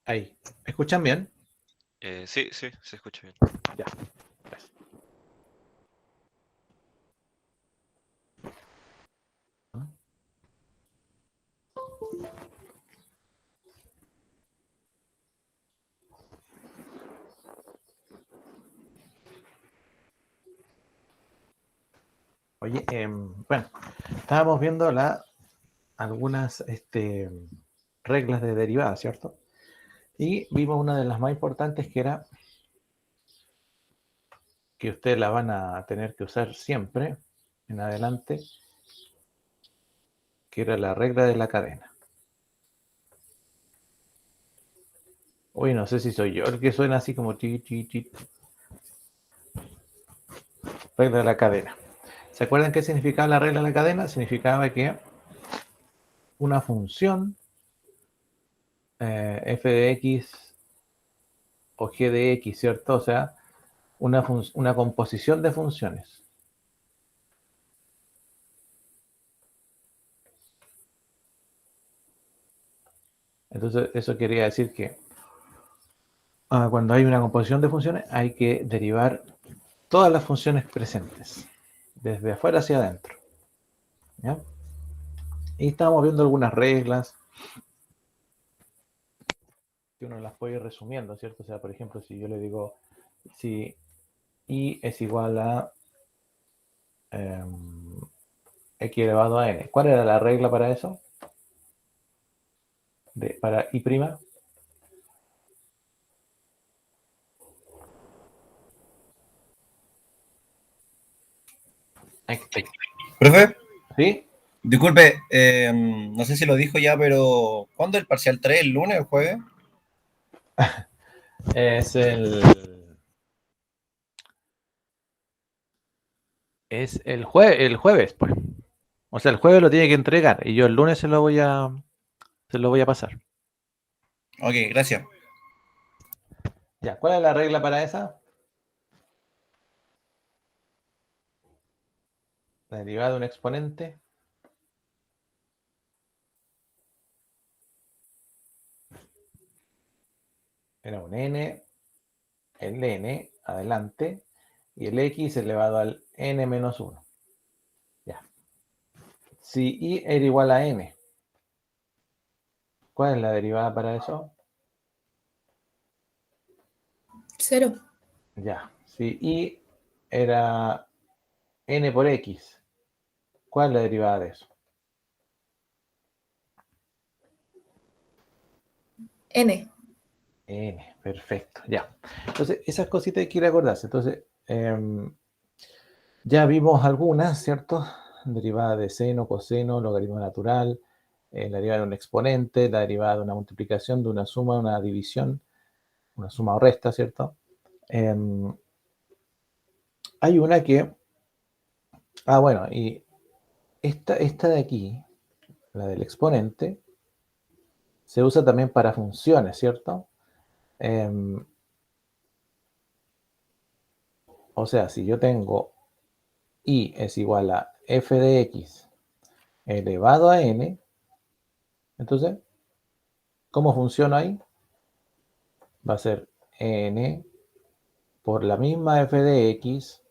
Ahí. ¿Me escuchan bien? Sí, sí, se escucha bien. Ya. Gracias. Oye, bueno, estábamos viendo algunas reglas de derivada, ¿cierto? Y vimos una de las más importantes que era que ustedes la van a tener que usar siempre en adelante, que era la regla de la cadena. Oye, no sé si soy yo el que suena así como ti, ti, ti. Regla de la cadena. ¿Se acuerdan qué significaba la regla de la cadena? Significaba que una función f de x o g de x, ¿cierto? O sea, una composición de funciones. Entonces, eso quería decir que cuando hay una composición de funciones hay que derivar todas las funciones presentes, desde afuera hacia adentro. ¿Ya? Y estamos viendo algunas reglas que uno las puede ir resumiendo, ¿cierto? O sea, por ejemplo, si yo le digo si i es igual a x elevado a n. ¿Cuál era la regla para eso? Para i'. Profe, ¿Sí? disculpe, no sé si lo dijo ya, pero ¿cuándo el parcial 3? ¿El lunes o el jueves? Es el jueves, pues. O sea, el jueves lo tiene que entregar y yo el lunes se lo voy a pasar. Ok, gracias. Ya, ¿cuál es la regla para esa? La derivada de un exponente era un n, el n adelante y el x elevado al n menos 1. Ya. Si i era igual a n, ¿cuál es la derivada para eso? 0. Ya. Si i era n por x, ¿cuál es la derivada de eso? N. N, perfecto, ya. Entonces, esas cositas hay que ir a acordarse. Entonces, ya vimos algunas, ¿cierto? Derivada de seno, coseno, logaritmo natural, la derivada de un exponente, la derivada de una multiplicación, de una suma, una división, una suma o resta, ¿cierto? Hay una que, bueno, y esta de aquí, la del exponente, se usa también para funciones, ¿cierto? O sea, si yo tengo i es igual a f de x elevado a n, entonces, ¿cómo funciona ahí? Va a ser n por la misma f de x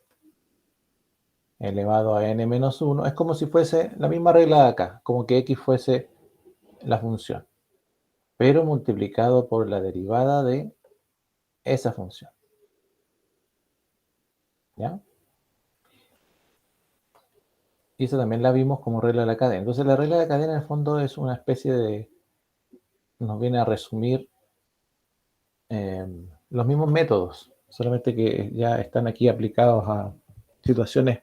elevado a n menos 1. Es como si fuese la misma regla de acá, como que x fuese la función, pero multiplicado por la derivada de esa función. ¿Ya? Y eso también la vimos como regla de la cadena. Entonces la regla de la cadena en el fondo es una especie de, nos viene a resumir los mismos métodos, solamente que ya están aquí aplicados a situaciones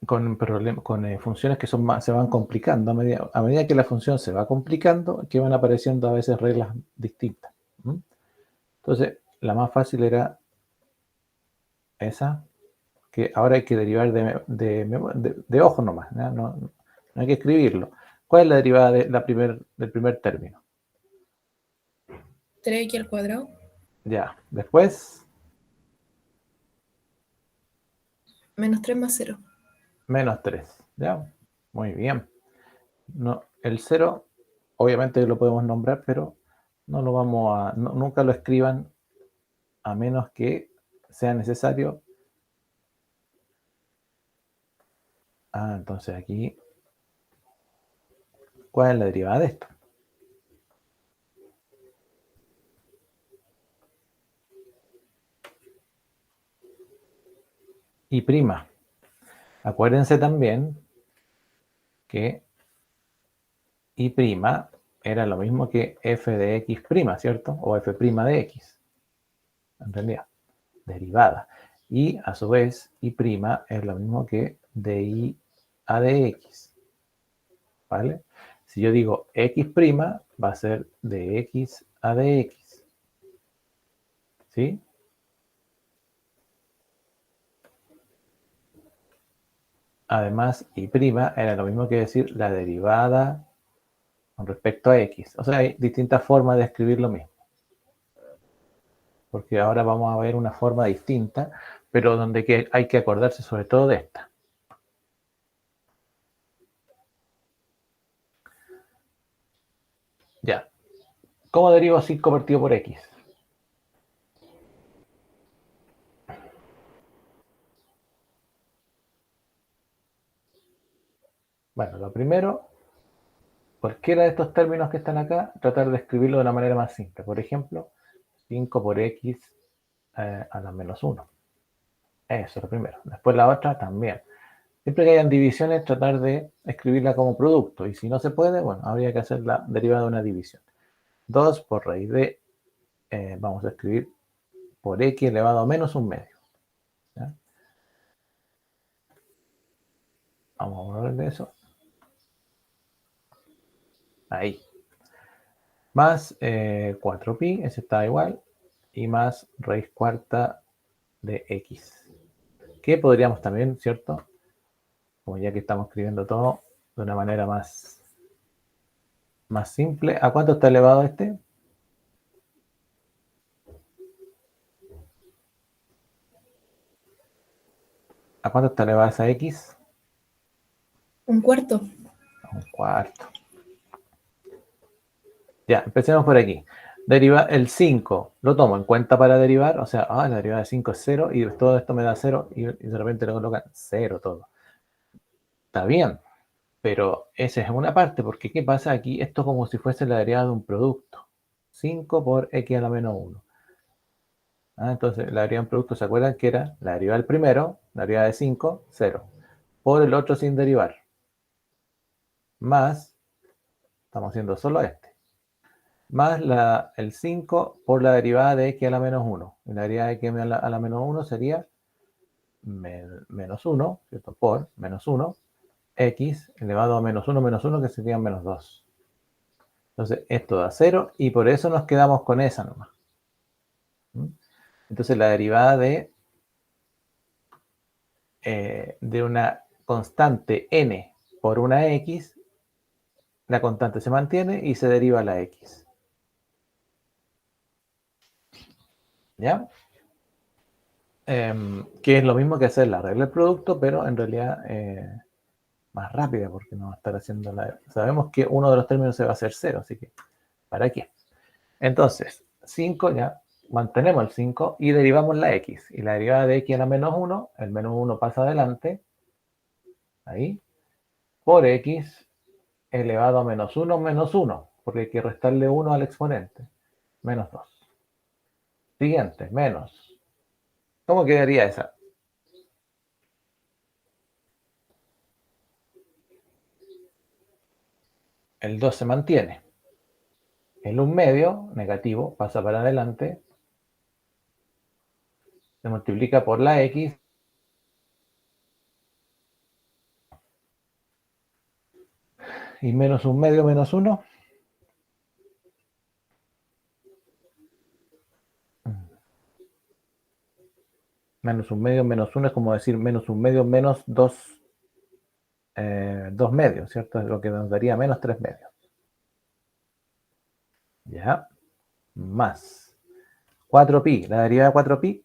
con funciones que se van complicando a medida que la función se va complicando, que van apareciendo a veces reglas distintas. Entonces, la más fácil era esa, que ahora hay que derivar de ojo nomás, ¿no? No hay que escribirlo. ¿Cuál es la derivada del primer término? 3x al cuadrado. Ya, después, Menos 3 más 0. menos 3, ¿ya? Muy bien. No, el 0, obviamente lo podemos nombrar, pero no lo vamos a... nunca lo escriban a menos que sea necesario. Entonces aquí, ¿cuál es la derivada de esto? Y prima. Acuérdense también que y prima era lo mismo que f de x prima, ¿cierto? O f prima de x. ¿Entendía? Derivada. Y a su vez, y prima es lo mismo que di a de x. ¿Vale? Si yo digo x prima, va a ser de x a de x. ¿Sí? Además, y prima era lo mismo que decir la derivada con respecto a x. O sea, hay distintas formas de escribir lo mismo. Porque ahora vamos a ver una forma distinta, pero donde hay que acordarse sobre todo de esta. Ya. ¿Cómo derivo 5 partido por x? Bueno, lo primero, cualquiera de estos términos que están acá, tratar de escribirlo de una manera más simple. Por ejemplo, 5 por x a la menos 1. Eso es lo primero. Después la otra también. Siempre que hayan divisiones, tratar de escribirla como producto. Y si no se puede, bueno, habría que hacer la derivada de una división. 2 por raíz de, vamos a escribir por x elevado a menos un medio. ¿Ya? Vamos a borrar eso. Ahí. Más 4pi, ese está igual. Y más raíz cuarta de x. Que podríamos también, ¿cierto? Como ya que estamos escribiendo todo de una manera más simple. ¿A cuánto está elevado este? ¿A cuánto está elevada esa x? Un cuarto. A un cuarto. Ya, empecemos por aquí. Deriva el 5, lo tomo en cuenta para derivar, o sea, la derivada de 5 es 0 y todo esto me da 0 y de repente le colocan 0 todo. Está bien, pero esa es una parte, porque ¿qué pasa aquí? Esto es como si fuese la derivada de un producto. 5 por x a la menos 1. Entonces, la derivada de un producto, ¿se acuerdan que era la derivada del primero, la derivada de 5, 0, por el otro sin derivar, más, estamos haciendo solo este, más el 5 por la derivada de x a la menos 1. Y la derivada de x a la menos 1 sería menos 1, ¿cierto? Por menos 1, x elevado a menos 1, que sería menos 2. Entonces, esto da 0 y por eso nos quedamos con esa nomás. Entonces, la derivada de una constante n por una x, la constante se mantiene y se deriva la x. ¿Ya? Que es lo mismo que hacer la regla del producto, pero en realidad más rápida, porque no va a estar haciendo la... Sabemos que uno de los términos se va a hacer 0, así que ¿para qué? Entonces, 5 ya, mantenemos el 5 y derivamos la x. Y la derivada de x a la menos 1, el menos 1 pasa adelante, ahí, por x elevado a menos 1, porque hay que restarle 1 al exponente, menos 2. Siguiente, menos. ¿Cómo quedaría esa? El 2 se mantiene. El 1 medio, negativo, pasa para adelante, se multiplica por la x, y menos 1 medio menos 1. Menos 1 medio menos 1 es como decir menos 1 medio menos 2 medios, ¿cierto? Es lo que nos daría menos 3 medios. Ya. Más 4pi. La derivada de 4pi.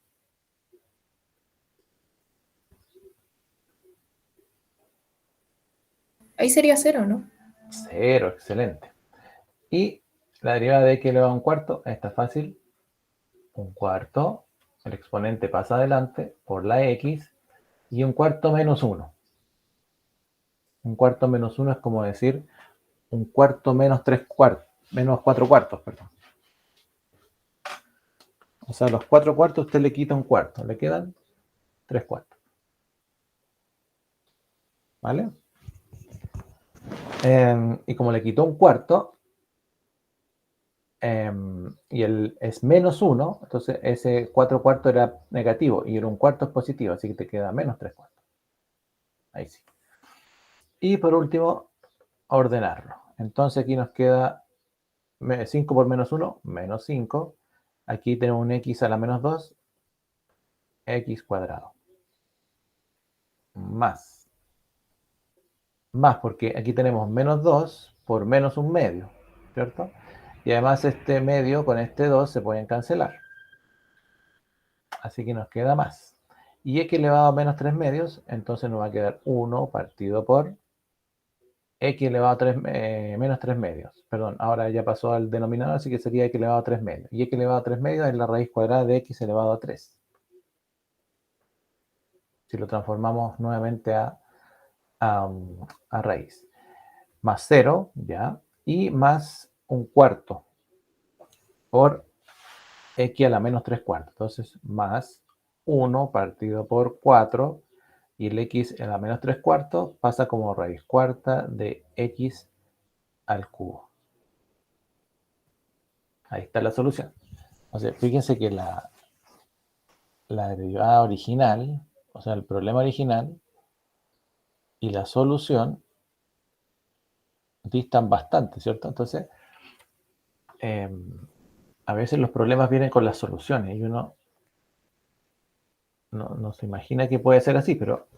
Ahí sería 0, ¿no? 0, excelente. Y la derivada de x elevado a un cuarto, está fácil. Un cuarto, el exponente pasa adelante por la x, y un cuarto menos 1. Un cuarto menos 1 es como decir un cuarto menos 3 cuartos, menos 4 cuartos, perdón. O sea, los 4 cuartos usted le quita un cuarto, le quedan 3 cuartos. ¿Vale? Y como le quitó un cuarto, y es menos 1, entonces ese 4 cuartos era negativo y un cuarto es positivo, así que te queda menos 3 cuartos. Ahí sí. Y por último, ordenarlo. Entonces aquí nos queda 5 por menos 1, menos 5. Aquí tenemos un x a la menos 2, x cuadrado. Más, porque aquí tenemos menos 2 por menos un medio, ¿cierto? Y además este medio con este 2 se pueden cancelar. Así que nos queda más. Y x elevado a menos 3 medios, entonces nos va a quedar 1 partido por x elevado a 3, menos 3 medios. Perdón, ahora ya pasó al denominador, así que sería x elevado a 3 medios. Y x elevado a 3 medios es la raíz cuadrada de x elevado a 3. Si lo transformamos nuevamente a raíz. Más 0, ya, y más un cuarto por x a la menos 3 cuartos. Entonces, más 1 partido por 4, y el x a la menos 3 cuartos pasa como raíz cuarta de x al cubo. Ahí está la solución. O sea, fíjense que la derivada original, o sea, el problema original y la solución distan bastante, ¿cierto? Entonces, a veces los problemas vienen con las soluciones y uno no se imagina que puede ser así, pero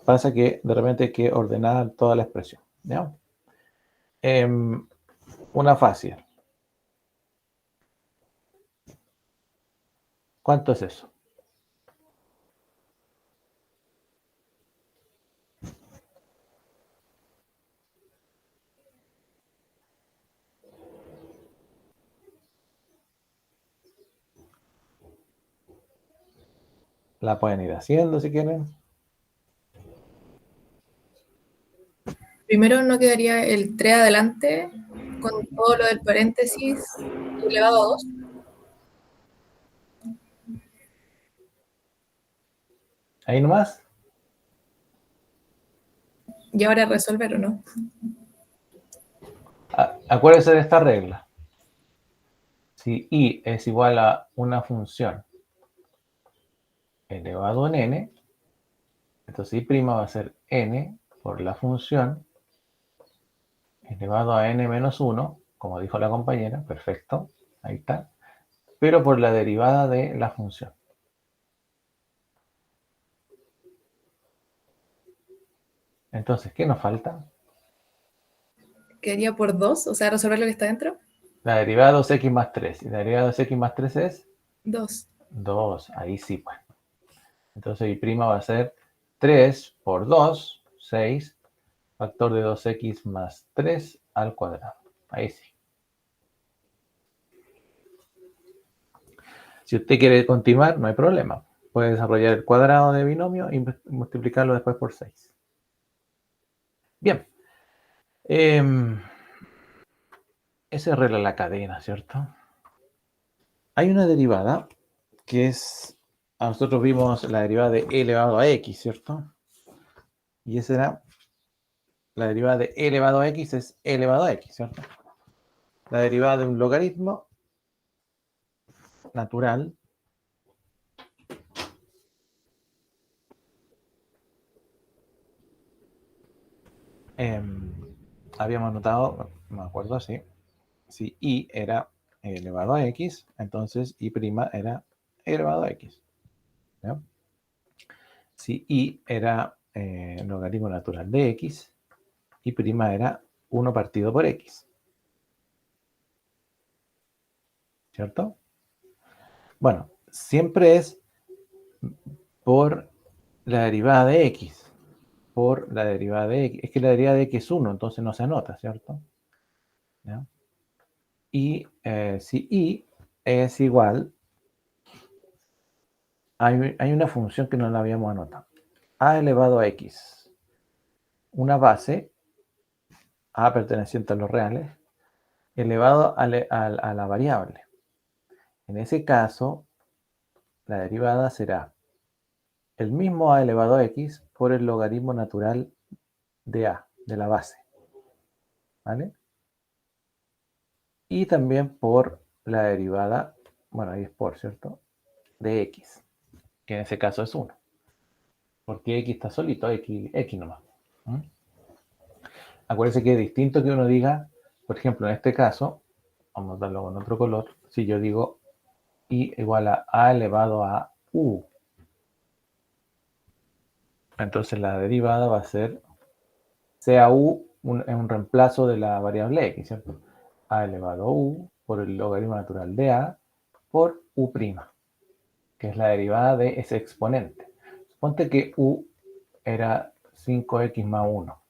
pasa que de repente hay que ordenar toda la expresión, ¿ya? Una fácil. ¿Cuánto es eso? La pueden ir haciendo si quieren. Primero no quedaría el 3 adelante con todo lo del paréntesis elevado a 2. Ahí nomás. Y ahora resolver, ¿o no? Acuérdense de esta regla. Si y es igual a una función elevado en n, entonces y' va a ser n por la función elevado a n menos 1, como dijo la compañera, perfecto, ahí está, pero por la derivada de la función. Entonces, ¿qué nos falta? Quedaría por 2, o sea, resolver lo que está dentro. La derivada de 2x más 3. Y la derivada de 2x más 3 es 2. 2. Ahí sí, pues. Entonces y' va a ser 3 por 2, 6, factor de 2x más 3 al cuadrado. Ahí sí. Si usted quiere continuar, no hay problema. Puede desarrollar el cuadrado de binomio y multiplicarlo después por 6. Bien. Esa regla la cadena, ¿cierto? Hay una derivada que es... Nosotros vimos la derivada de e elevado a x, ¿cierto? Y esa era... La derivada de e elevado a x es e elevado a x, ¿cierto? La derivada de un logaritmo natural habíamos notado, me acuerdo así, si y era e elevado a x, entonces y' era e elevado a x. ¿Ya? Si y era logaritmo natural de x, y' era 1 partido por x. ¿Cierto? Bueno, siempre es por la derivada de x. por la derivada de x. Es que la derivada de x es 1, entonces no se anota, ¿cierto? ¿Ya? Y si y es igual, hay una función que no la habíamos anotado. A elevado a x, una base, a perteneciente a los reales, elevado a la variable. En ese caso, la derivada será el mismo a elevado a x por el logaritmo natural de a, de la base. ¿Vale? Y también por la derivada, bueno, ahí es por, ¿cierto? De x, que en ese caso es 1. Porque x está solito, x nomás. ¿Mm? Acuérdense que es distinto que uno diga, por ejemplo, en este caso, vamos a darlo con otro color, si yo digo y igual a elevado a u, entonces la derivada va a ser, sea u es un reemplazo de la variable x, ¿cierto? A elevado a u por el logaritmo natural de a por u', que es la derivada de ese exponente. Suponte que u era 5x más 1.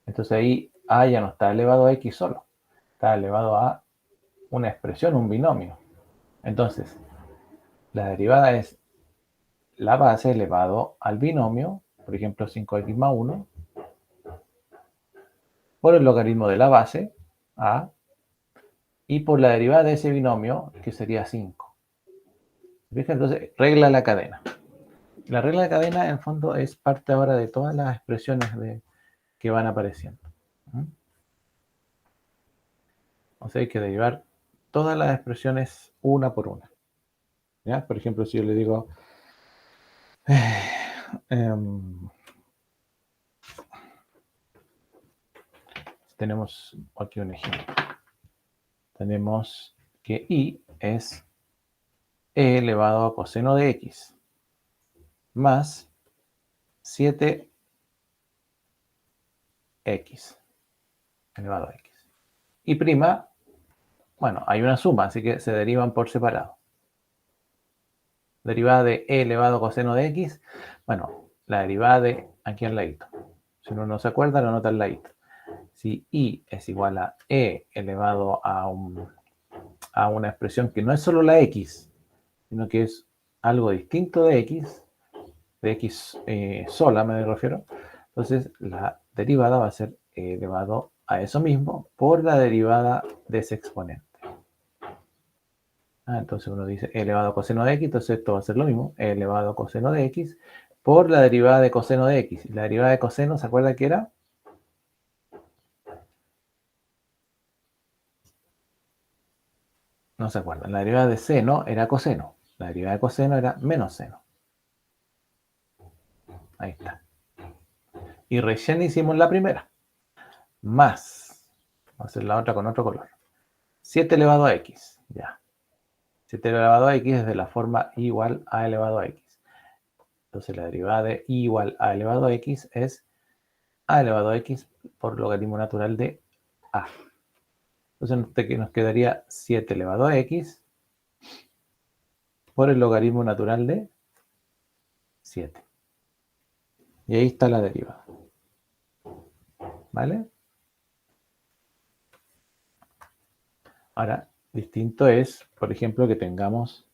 Entonces ahí a ya no está elevado a x solo, está elevado a una expresión, un binomio. Entonces, la derivada es la base elevado al binomio, por ejemplo 5x más 1, por el logaritmo de la base, a, y por la derivada de ese binomio, que sería 5. ¿Fíjense? Entonces, regla la cadena. La regla de cadena, en el fondo, es parte ahora de todas las expresiones que van apareciendo. O sea, hay que derivar todas las expresiones una por una. ¿Ya? Por ejemplo, si yo le digo... tenemos aquí un ejemplo. Tenemos que y es e elevado a coseno de x más 7x elevado a x. Y prima, bueno, hay una suma, así que se derivan por separado. Derivada de e elevado a coseno de x, bueno, la derivada de aquí al ladito. Si uno no se acuerda, lo anota al ladito. Si y es igual a e elevado a una expresión que no es solo la x, sino que es algo distinto de x sola me refiero, entonces la derivada va a ser e elevado a eso mismo por la derivada de ese exponente. Entonces uno dice e elevado a coseno de x, entonces esto va a ser lo mismo, e elevado a coseno de x por la derivada de coseno de x. La derivada de coseno, ¿se acuerda que era? No se acuerdan. La derivada de seno era coseno. La derivada de coseno era menos seno. Ahí está. Y recién hicimos la primera. Más. Vamos a hacer la otra con otro color. 7 elevado a x. Ya. 7 elevado a x es de la forma i igual a elevado a x. Entonces la derivada de i igual a elevado a x es a elevado a x por logaritmo natural de a. Entonces nos quedaría 7 elevado a x por el logaritmo natural de 7. Y ahí está la derivada. ¿Vale? Ahora, distinto es, por ejemplo, que tengamos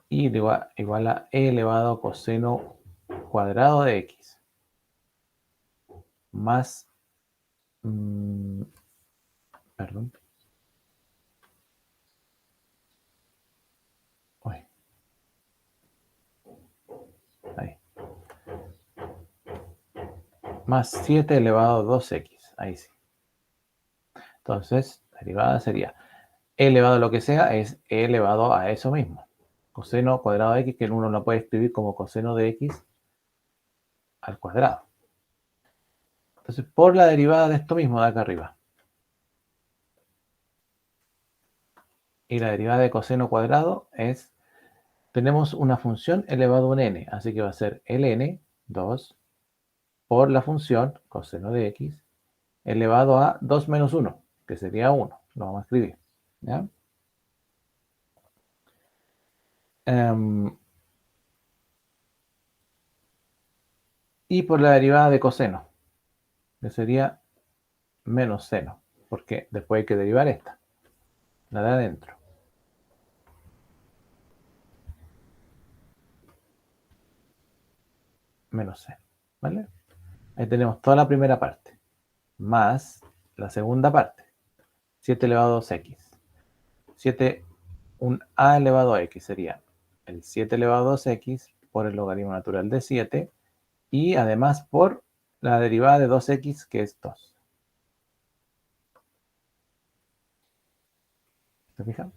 i igual a e elevado a coseno cuadrado de x más, perdón, uy, ahí, más 7 elevado a 2x, ahí sí. Entonces, la derivada sería e elevado a lo que sea es e elevado a eso mismo. Coseno cuadrado de x, que uno lo puede escribir como coseno de x al cuadrado. Entonces, por la derivada de esto mismo de acá arriba. Y la derivada de coseno cuadrado es, tenemos una función elevado a un n, así que va a ser ln, 2, por la función coseno de x, elevado a 2 menos 1, que sería 1. Lo vamos a escribir. ¿Ya? y por la derivada de coseno, que sería menos seno, porque después hay que derivar esta, la de adentro. Menos seno, ¿vale? Ahí tenemos toda la primera parte, más la segunda parte, 7 elevado a 2x. 7, un a elevado a x sería el 7 elevado a 2x por el logaritmo natural de 7 y además por la derivada de 2x, que es 2. ¿Se fijan?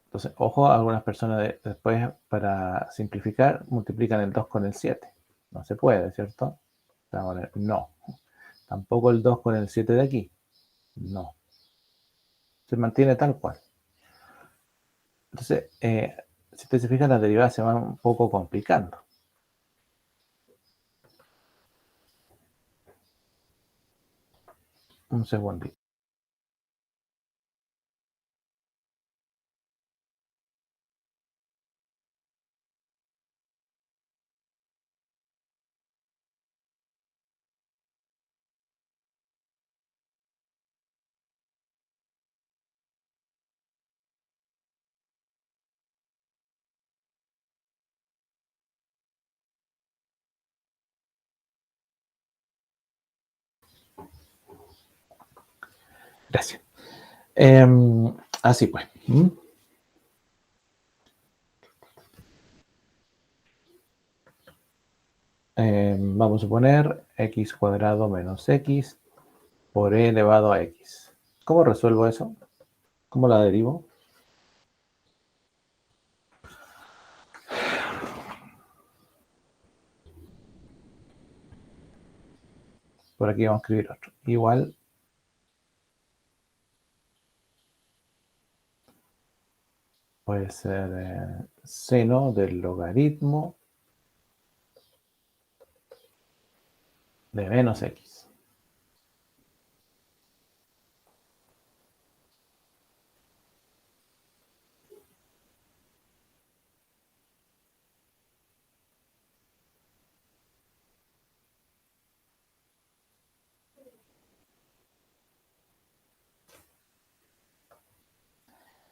Entonces, ojo, algunas personas después, para simplificar, multiplican el 2 con el 7. No se puede, ¿cierto? No. Tampoco el 2 con el 7 de aquí. No. Se mantiene tal cual. Entonces, si ustedes se fijan, las derivadas se van un poco complicando. Un segundito. Gracias. Así pues. Vamos a poner x cuadrado menos x por e elevado a x. ¿Cómo resuelvo eso? ¿Cómo la derivo? Por aquí vamos a escribir otro. Igual puede ser seno del logaritmo de menos x.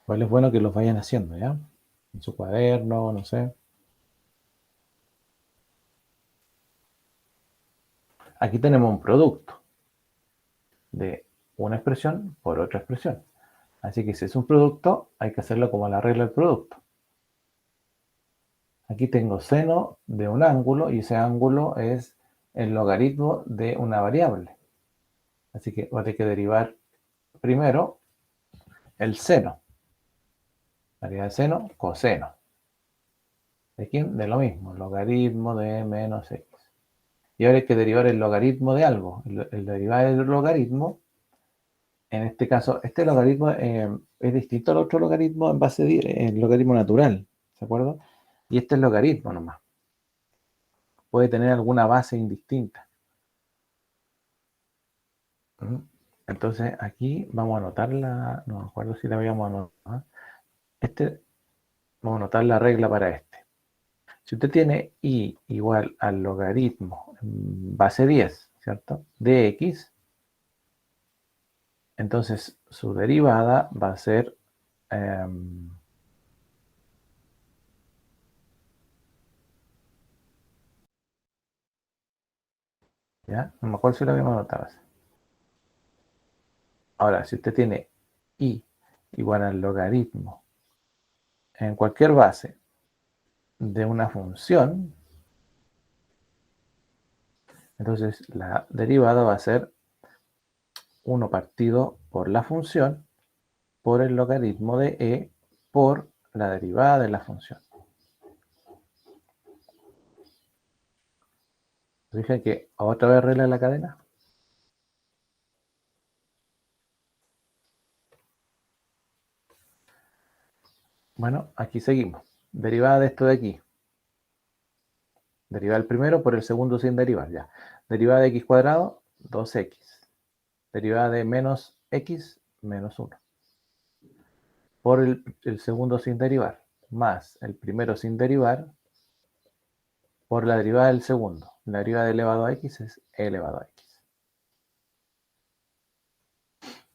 Igual es bueno que los vayan haciendo, ¿ya? En su cuaderno, no sé. Aquí tenemos un producto de una expresión por otra expresión. Así que si es un producto, hay que hacerlo como la regla del producto. Aquí tengo seno de un ángulo y ese ángulo es el logaritmo de una variable. Así que voy a tener que derivar primero el seno. Variedad de seno, coseno. ¿De quién? De lo mismo, logaritmo de menos x. Y ahora hay que derivar el logaritmo de algo. El derivar del logaritmo, en este caso, este logaritmo es distinto al otro logaritmo en base de el logaritmo natural, ¿de acuerdo? Y este es logaritmo nomás. Puede tener alguna base indistinta. Entonces aquí vamos a anotar no me acuerdo si la habíamos anotado. Vamos a anotar la regla para este. Si usted tiene i igual al logaritmo base 10, ¿cierto? De x, entonces su derivada va a ser ¿ya? No me acuerdo si lo habíamos anotado. Ahora, si usted tiene i igual al logaritmo en cualquier base de una función, entonces la derivada va a ser 1 partido por la función por el logaritmo de e por la derivada de la función. Fíjense que otra vez regla de la cadena. Bueno, aquí seguimos. Derivada de esto de aquí. Derivada el primero por el segundo sin derivar, ya. Derivada de x cuadrado, 2x. Derivada de menos x, menos 1. Por el segundo sin derivar, más el primero sin derivar, por la derivada del segundo. La derivada de elevado a x es e elevado a x.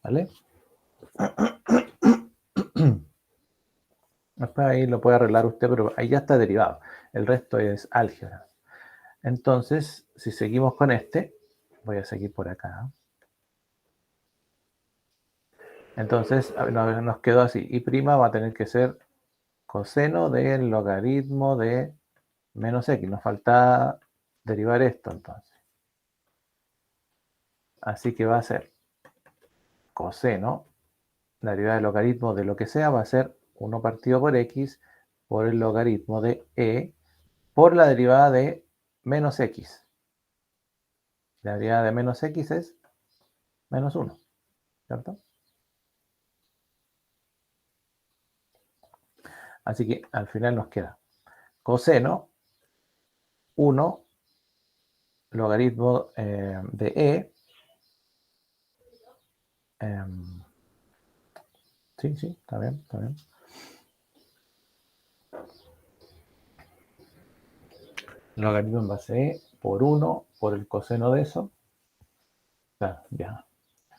¿Vale? Después ahí lo puede arreglar usted, pero ahí ya está derivado. El resto es álgebra. Entonces, si seguimos con este, voy a seguir por acá. Entonces, nos quedó así. Y' va a tener que ser coseno del logaritmo de menos x. Nos falta derivar esto, entonces. Así que va a ser coseno, la derivada del logaritmo de lo que sea va a ser 1 partido por x por el logaritmo de e por la derivada de menos x. La derivada de menos x es menos 1, ¿cierto? Así que al final nos queda coseno 1 logaritmo de e. Sí, sí, está bien, está bien. Logaritmo en base e por 1 por el coseno de eso. Claro, ya.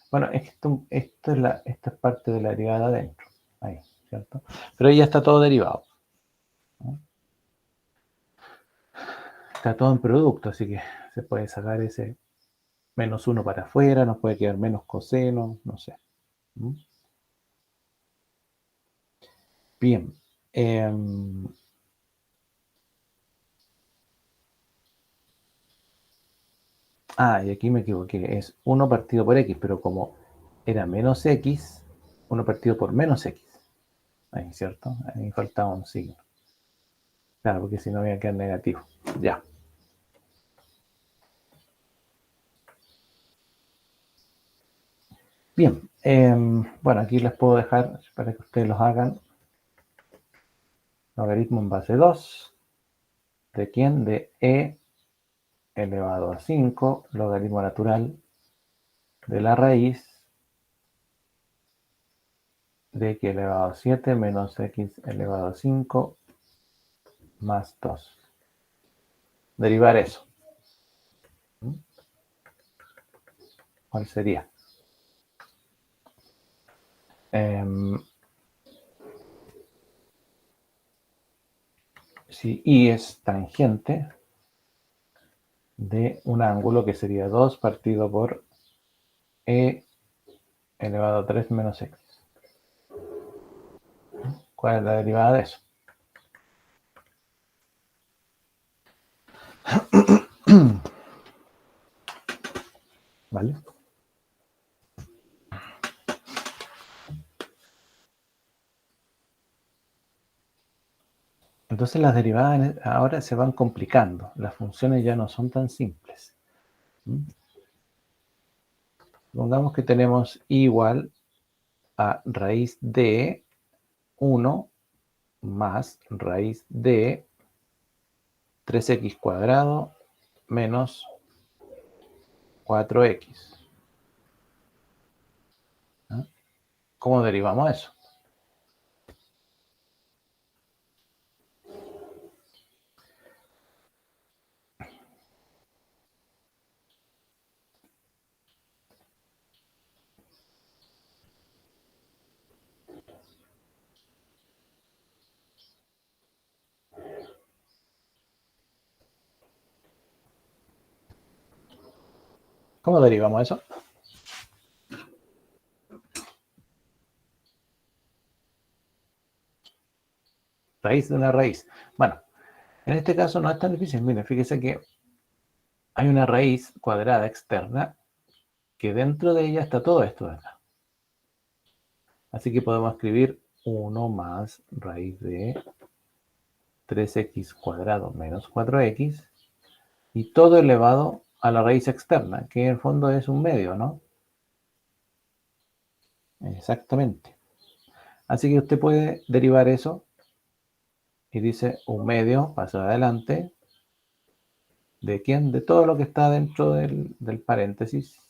Bueno, esto es esta es parte de la derivada de adentro. Ahí, ¿cierto? Pero ahí ya está todo derivado, ¿no? Está todo en producto, así que se puede sacar ese menos 1 para afuera, nos puede quedar menos coseno, no sé. ¿Mm? Bien. Y aquí me equivoqué. Es 1 partido por x, pero como era menos x, 1 partido por menos x. Ahí, ¿cierto? Ahí faltaba un signo. Claro, porque si no voy a quedar negativo. Ya. Bien. Bueno, aquí les puedo dejar para que ustedes los hagan. Logaritmo en base 2. ¿De quién? De e elevado a 5, logaritmo natural de la raíz de x elevado a 7 menos x elevado a 5 más 2. Derivar eso. ¿Cuál sería? Si y es tangente de un ángulo que sería 2 partido por e elevado a 3 menos x. ¿Cuál es la derivada de eso? ¿Vale? Entonces las derivadas ahora se van complicando. Las funciones ya no son tan simples. Supongamos que tenemos y igual a raíz de 1 más raíz de 3x cuadrado menos 4x. ¿Cómo derivamos eso? ¿Cómo derivamos eso? Raíz de una raíz. Bueno, en este caso no es tan difícil. Miren, fíjese que hay una raíz cuadrada externa que dentro de ella está todo esto de acá. Así que podemos escribir 1 más raíz de 3x cuadrado menos 4x y todo elevado a la raíz externa, que en el fondo es un medio, ¿no? Exactamente. Así que usted puede derivar eso y dice un medio, paso adelante, ¿de quién? De todo lo que está dentro del paréntesis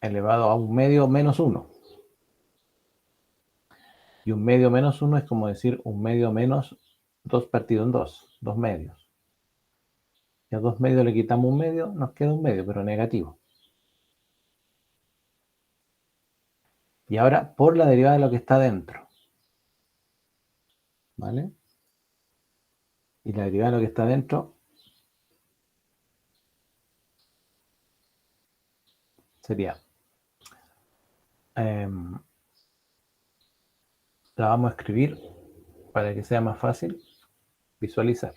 elevado a un medio menos 1. Y un medio menos 1 es como decir un medio menos 2 partido en 2, 2 medios. Y a 2 medios le quitamos un medio, nos queda un medio, pero negativo. Y ahora por la derivada de lo que está dentro. ¿Vale? Y la derivada de lo que está dentro sería, la vamos a escribir para que sea más fácil visualizar.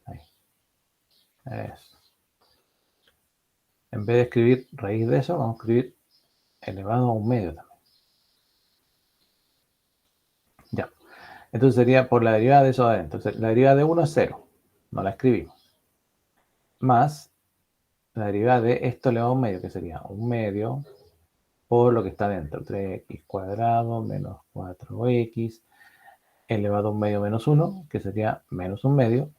Ahí. Eso. En vez de escribir raíz de eso, vamos a escribir elevado a un medio también. Ya. Entonces sería por la derivada de eso de adentro. Entonces, la derivada de 1 es 0. No la escribimos. Más la derivada de esto elevado a un medio, que sería un medio por lo que está dentro. 3x cuadrado menos 4x elevado a un medio menos 1, que sería menos un medio,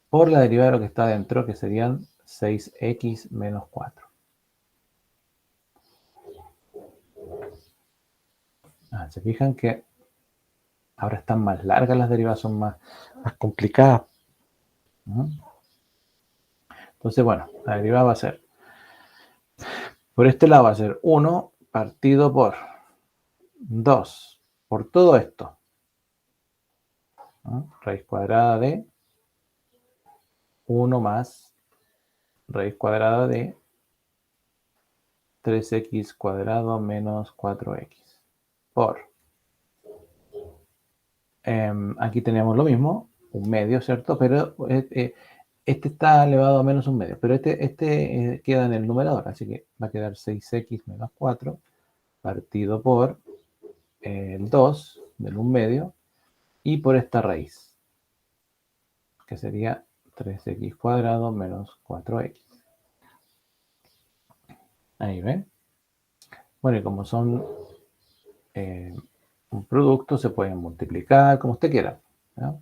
por la derivada de lo que está dentro, que serían 6x menos 4. Se fijan que ahora están más largas las derivadas, son más complicadas. Entonces, bueno, la derivada va a ser, por este lado va a ser 1 partido por 2 por todo esto. Raíz cuadrada de 1 más raíz cuadrada de 3x cuadrado menos 4x por, aquí tenemos lo mismo, un medio, ¿cierto? Pero este está elevado a menos un medio, pero este queda en el numerador, así que va a quedar 6x menos 4 partido por el 2 del 1 medio y por esta raíz, que sería 3x cuadrado menos 4x. Ahí ven. Bueno, y como son un producto, se pueden multiplicar como usted quiera, ¿no?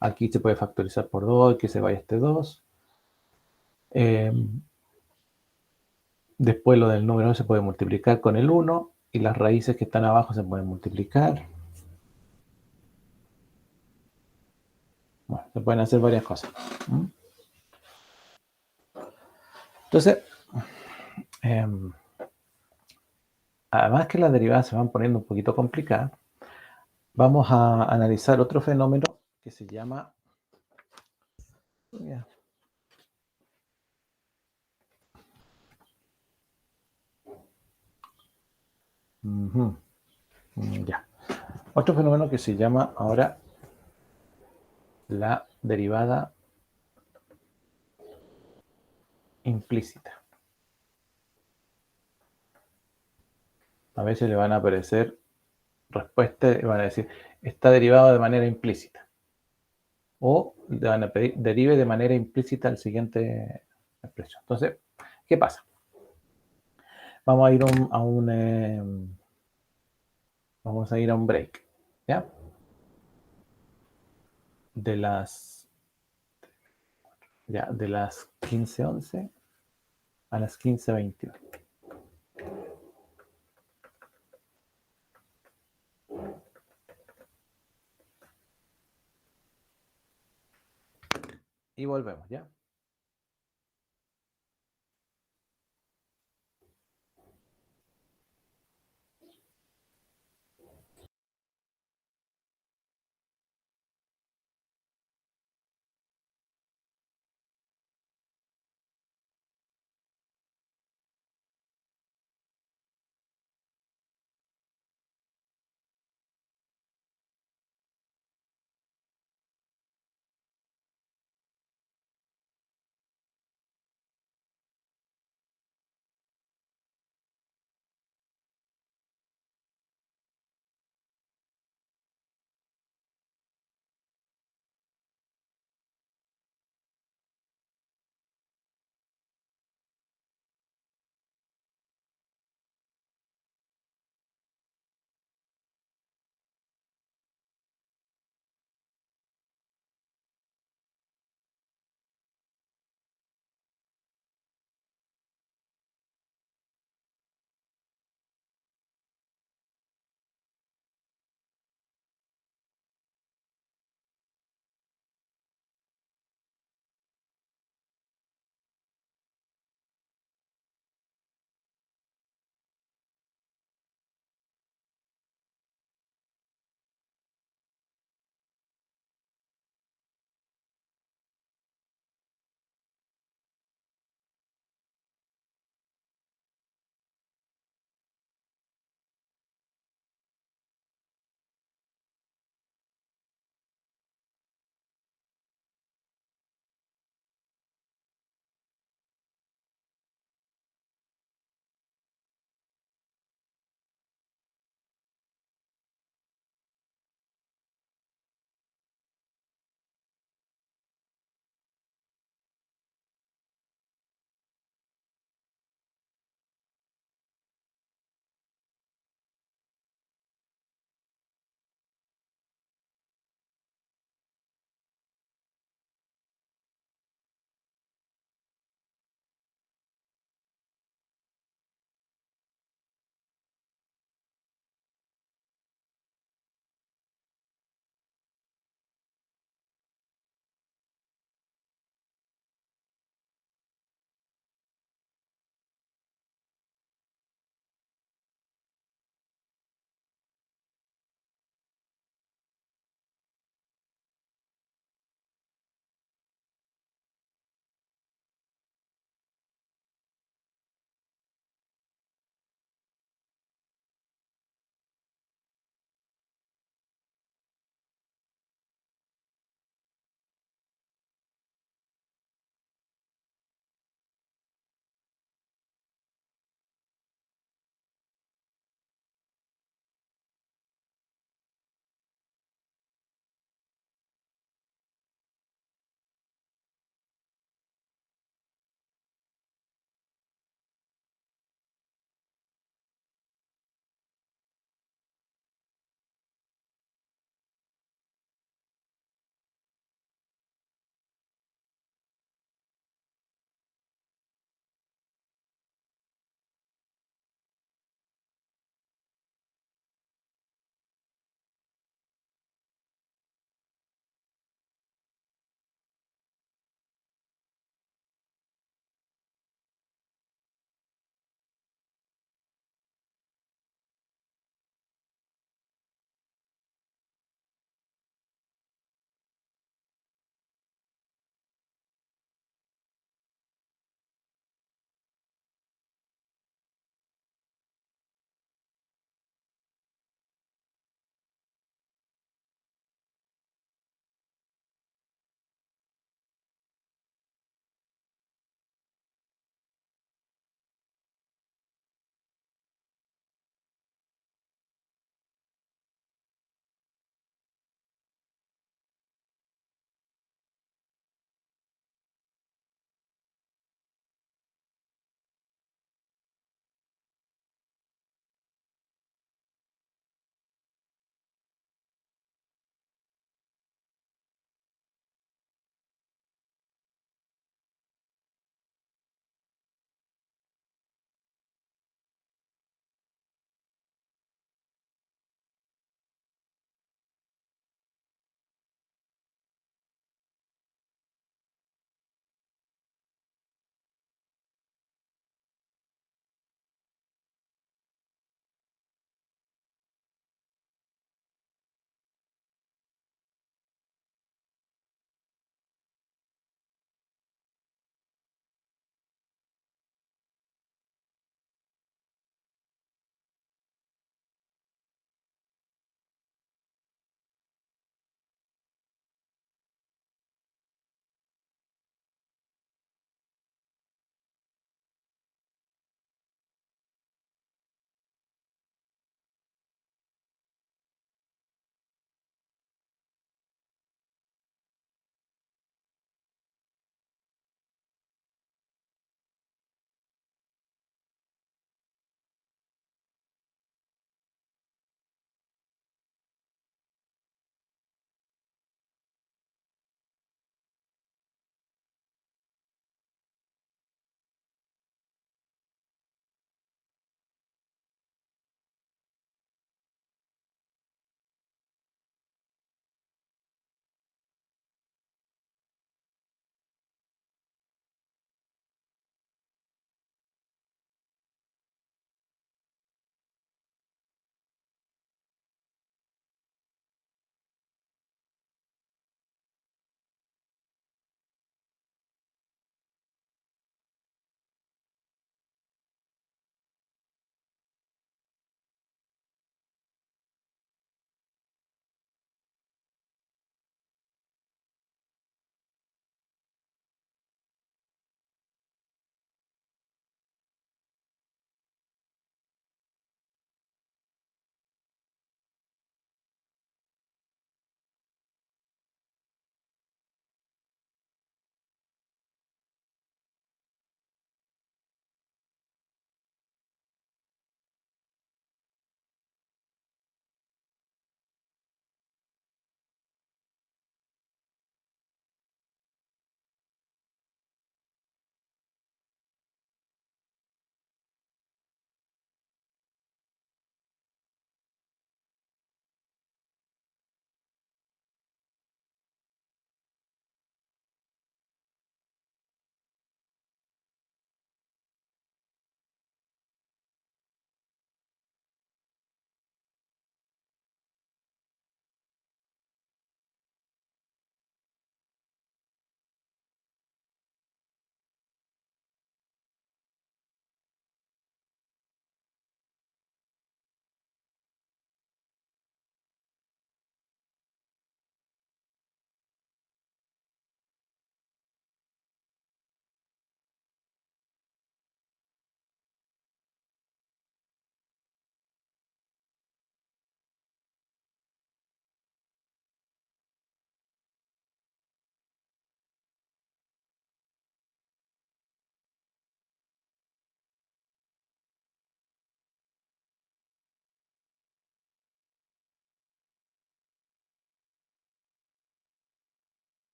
Aquí se puede factorizar por 2, que se vaya este 2. Después lo del número se puede multiplicar con el 1 y las raíces que están abajo se pueden multiplicar. Bueno, se pueden hacer varias cosas. Entonces, además que las derivadas se van poniendo un poquito complicadas, vamos a analizar otro fenómeno que se llama... Ya. Otro fenómeno que se llama ahora la derivada implícita. A veces le van a aparecer respuestas y van a decir, está derivado de manera implícita. O le van a pedir, derive de manera implícita el siguiente expresión. Entonces, ¿qué pasa? Vamos a ir vamos a ir a un break. ¿Ya? De las 15:11 a las 15:21. Y volvemos, ¿ya?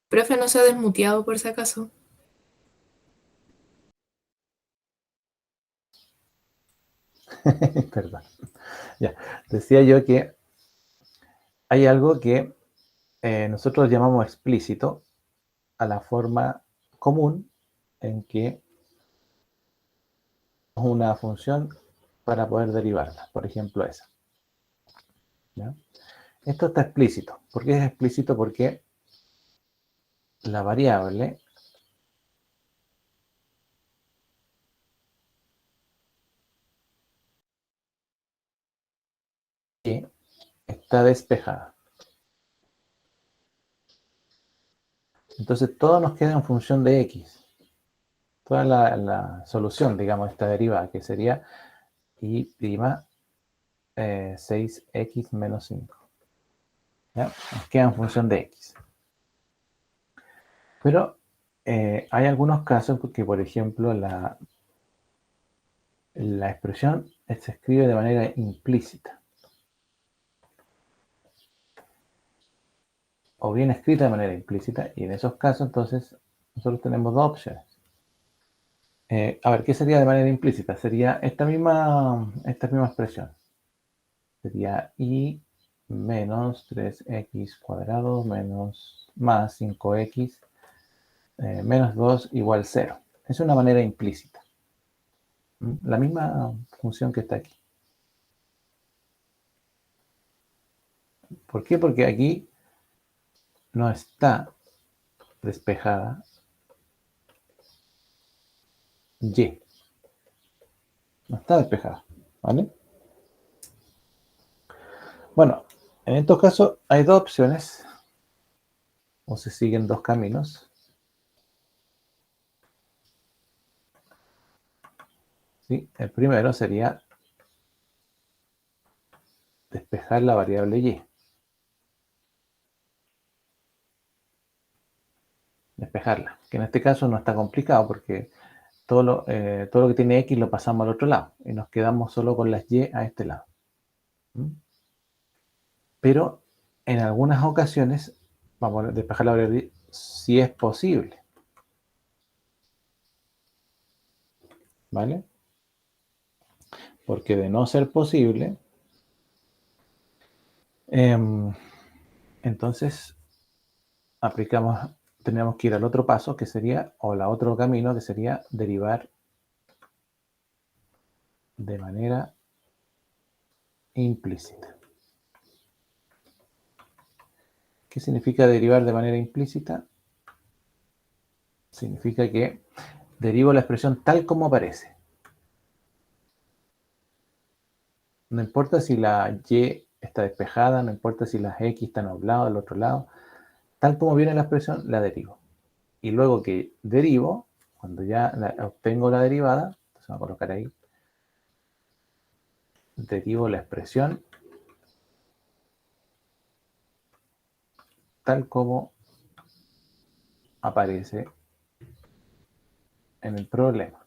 Profe, no se ha desmuteado por si acaso. Perdón. Ya. Decía yo que hay algo que nosotros llamamos explícito a la forma común en que una función para poder derivarla. Por ejemplo, esa. ¿Ya? Esto está explícito. ¿Por qué es explícito? Porque la variable y está despejada. Entonces todo nos queda en función de x. Toda la solución, digamos, esta derivada, que sería y' 6x menos 5. ¿Ya? Nos queda en función de x. Pero hay algunos casos que, por ejemplo, la expresión se escribe de manera implícita. O bien escrita de manera implícita, y en esos casos, entonces, nosotros tenemos dos opciones. A ver, ¿qué sería de manera implícita? Sería esta misma expresión. Sería y menos 3x cuadrado menos más 5x menos 2 igual 0. Es una manera implícita. La misma función que está aquí. ¿Por qué? Porque aquí no está despejada y. No está despejada, ¿vale? Bueno, en estos casos hay dos opciones, o se siguen dos caminos. ¿Sí? El primero sería despejar la variable y. Despejarla, que en este caso no está complicado porque todo lo que tiene x lo pasamos al otro lado y nos quedamos solo con las y a este lado. ¿Mm? Pero en algunas ocasiones vamos a despejar la variable y si es posible. ¿Vale? Porque de no ser posible, entonces tenemos que ir al otro paso que sería, o al otro camino que sería derivar de manera implícita. ¿Qué significa derivar de manera implícita? Significa que derivo la expresión tal como aparece. No importa si la y está despejada, no importa si las x están a un lado, al otro lado. Tal como viene la expresión, la derivo. Y luego que derivo, cuando ya obtengo la derivada, entonces voy a colocar ahí, derivo la expresión tal como aparece en el problema.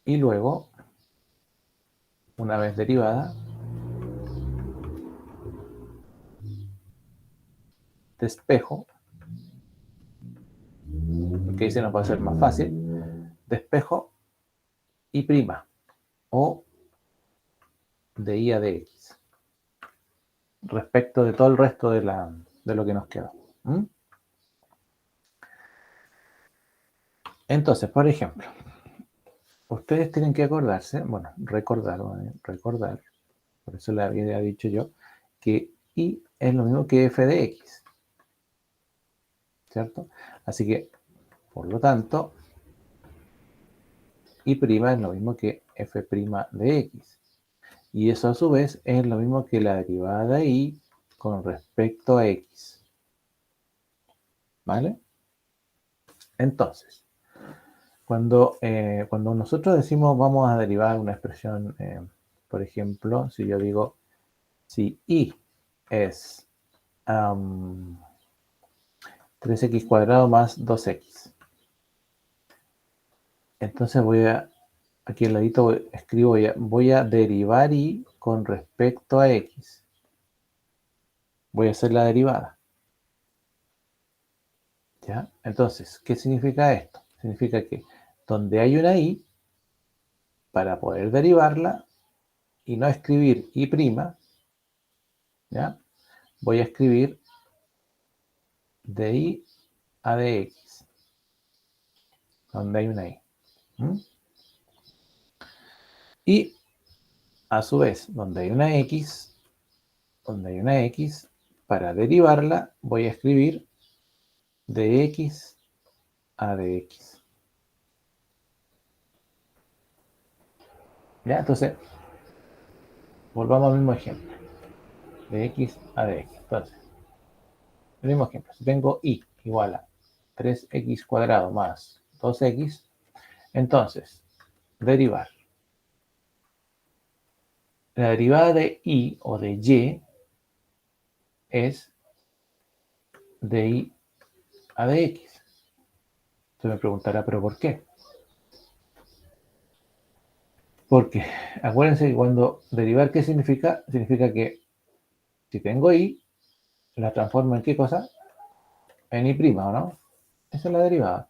Y luego, una vez derivada, despejo, porque ahí se nos va a hacer más fácil, despejo y prima, o de y a de x, respecto de todo el resto de lo que nos quedó. ¿Mm? Entonces, por ejemplo, ustedes tienen que acordarse, bueno, recordar, por eso le había dicho yo, que y es lo mismo que f de x, ¿cierto? Así que, por lo tanto, y' es lo mismo que f' de x. Y eso a su vez es lo mismo que la derivada de y con respecto a x. ¿Vale? Entonces, cuando nosotros decimos vamos a derivar una expresión, por ejemplo, si yo digo, si y es 3x cuadrado más 2x. Entonces aquí al ladito escribo, voy a derivar y con respecto a x. voy a hacer la derivada. ¿Ya? Entonces, ¿qué significa esto? Significa que donde hay una i, para poder derivarla y no escribir i', ¿ya? Voy a escribir de i a dx, donde hay una i. ¿Mm? Y a su vez, donde hay una x, para derivarla voy a escribir de x a dx. ¿Ya? Entonces, volvamos al mismo ejemplo. De x a dx. Entonces, el mismo ejemplo. Si tengo y igual a 3x cuadrado más 2x, entonces, derivar. La derivada de y o de y es de i a dx. Usted me preguntará, ¿pero por qué? Porque acuérdense que cuando derivar, ¿qué significa? Significa que si tengo i, la transformo en ¿qué cosa? En i', ¿o no? Esa es la derivada.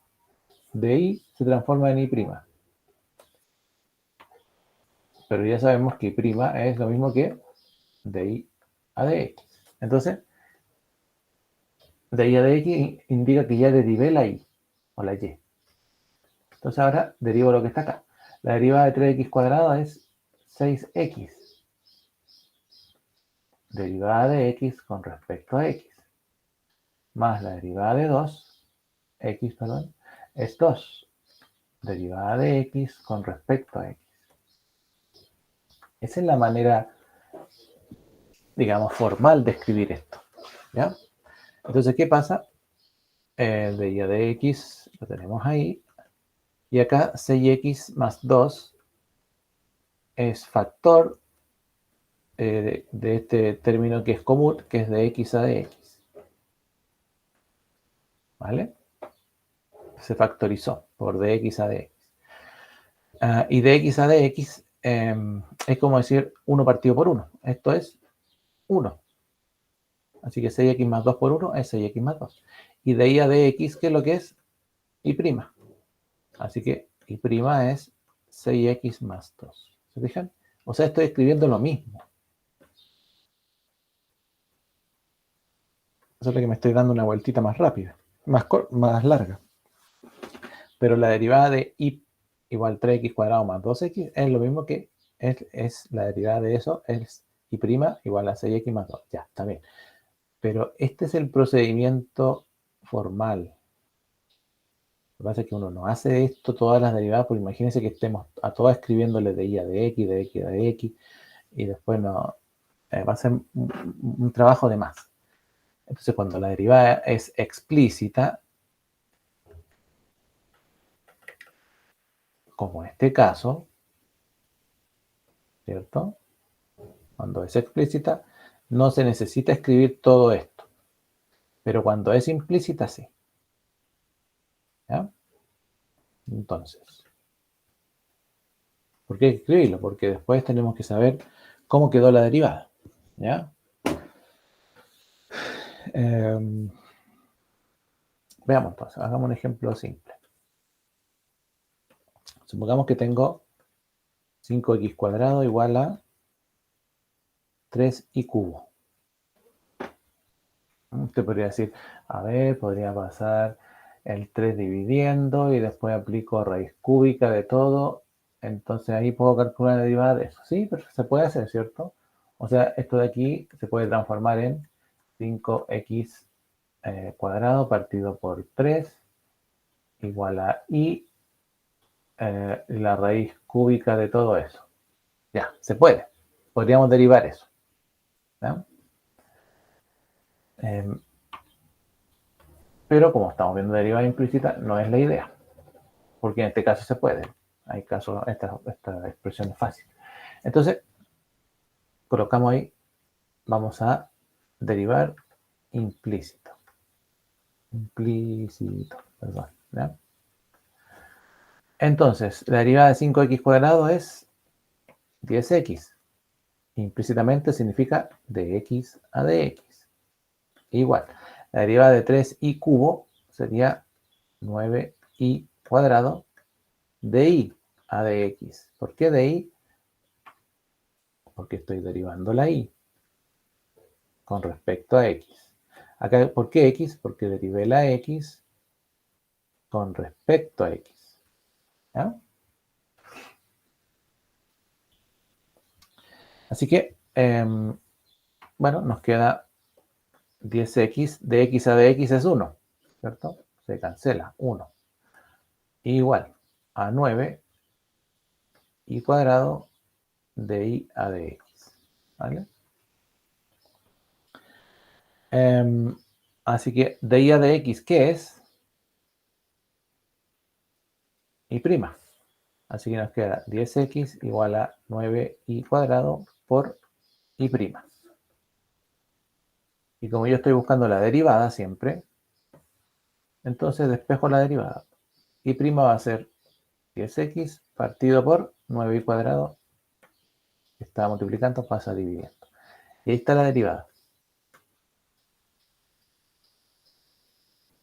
De i se transforma en i'. Pero ya sabemos que i' es lo mismo que de i a dx. Entonces, de i a dx indica que ya derivé la i o la y. Entonces ahora derivo lo que está acá. La derivada de 3x cuadrado es 6x. Derivada de x con respecto a x. Más la derivada de 2, x, perdón, es 2. Derivada de x con respecto a x. Esa es la manera, digamos, formal de escribir esto. ¿Ya? Entonces, ¿qué pasa? De y a de x lo tenemos ahí. Y acá 6x más 2 es factor de este término que es común, que es de x a dx. ¿Vale? Se factorizó por dx a dx. Y dx a dx es como decir 1 partido por 1. Esto es 1. Así que 6x más 2 por 1 es 6x más 2. Y de i a dx, ¿qué es lo que es? I'. Así que i' es 6x más 2. ¿Se fijan? O sea, estoy escribiendo lo mismo. Solo que me estoy dando una vueltita más rápida, más larga. Pero la derivada de i igual 3x cuadrado más 2x es lo mismo que es la derivada de eso, es i' igual a 6x más 2. Ya, está bien. Pero este es el procedimiento formal. Lo que pasa es que uno no hace esto todas las derivadas, porque imagínense que estemos a todas escribiéndole de i a de x, de x a de x, y después no, va a ser un trabajo de más. Entonces, cuando la derivada es explícita, como en este caso, ¿cierto? Cuando es explícita, no se necesita escribir todo esto. Pero cuando es implícita, sí. ¿Ya? Entonces, ¿por qué hay que escribirlo? Porque después tenemos que saber cómo quedó la derivada. ¿Ya? Veamos entonces, hagamos un ejemplo simple. Supongamos que tengo 5x cuadrado igual a 3y cubo. Usted podría decir, a ver, podría pasar el 3 dividiendo y después aplico raíz cúbica de todo. Entonces ahí puedo calcular la derivada de eso. Sí, pero se puede hacer, ¿cierto? O sea, esto de aquí se puede transformar en 5x cuadrado partido por 3 igual a y la raíz cúbica de todo eso. Ya, se puede. Podríamos derivar eso. ¿Ya? Pero como estamos viendo derivada implícita, no es la idea. Porque en este caso se puede. Hay casos, esta expresión es fácil. Entonces, colocamos ahí, vamos a derivar implícito. Implícito, perdón. ¿Ya? Entonces, la derivada de 5x cuadrado es 10x. Implícitamente significa de x a dx. igual. La derivada de 3i cubo sería 9i cuadrado de i a de x. ¿Por qué de i? Porque estoy derivando la i con respecto a x. Acá, ¿por qué x? Porque derivé la x con respecto a x. ¿Ya? Así que, bueno, nos queda 10x, de x a de x es 1, ¿cierto? Se cancela, 1. Igual a 9 i cuadrado de i a de x, ¿vale? Así que de i a de x, ¿qué es? Y prima. Así que nos queda 10x igual a 9i cuadrado por i prima. Y como yo estoy buscando la derivada siempre, entonces despejo la derivada. I prima va a ser 10x partido por 9i cuadrado. Está multiplicando, pasa dividiendo. Y ahí está la derivada.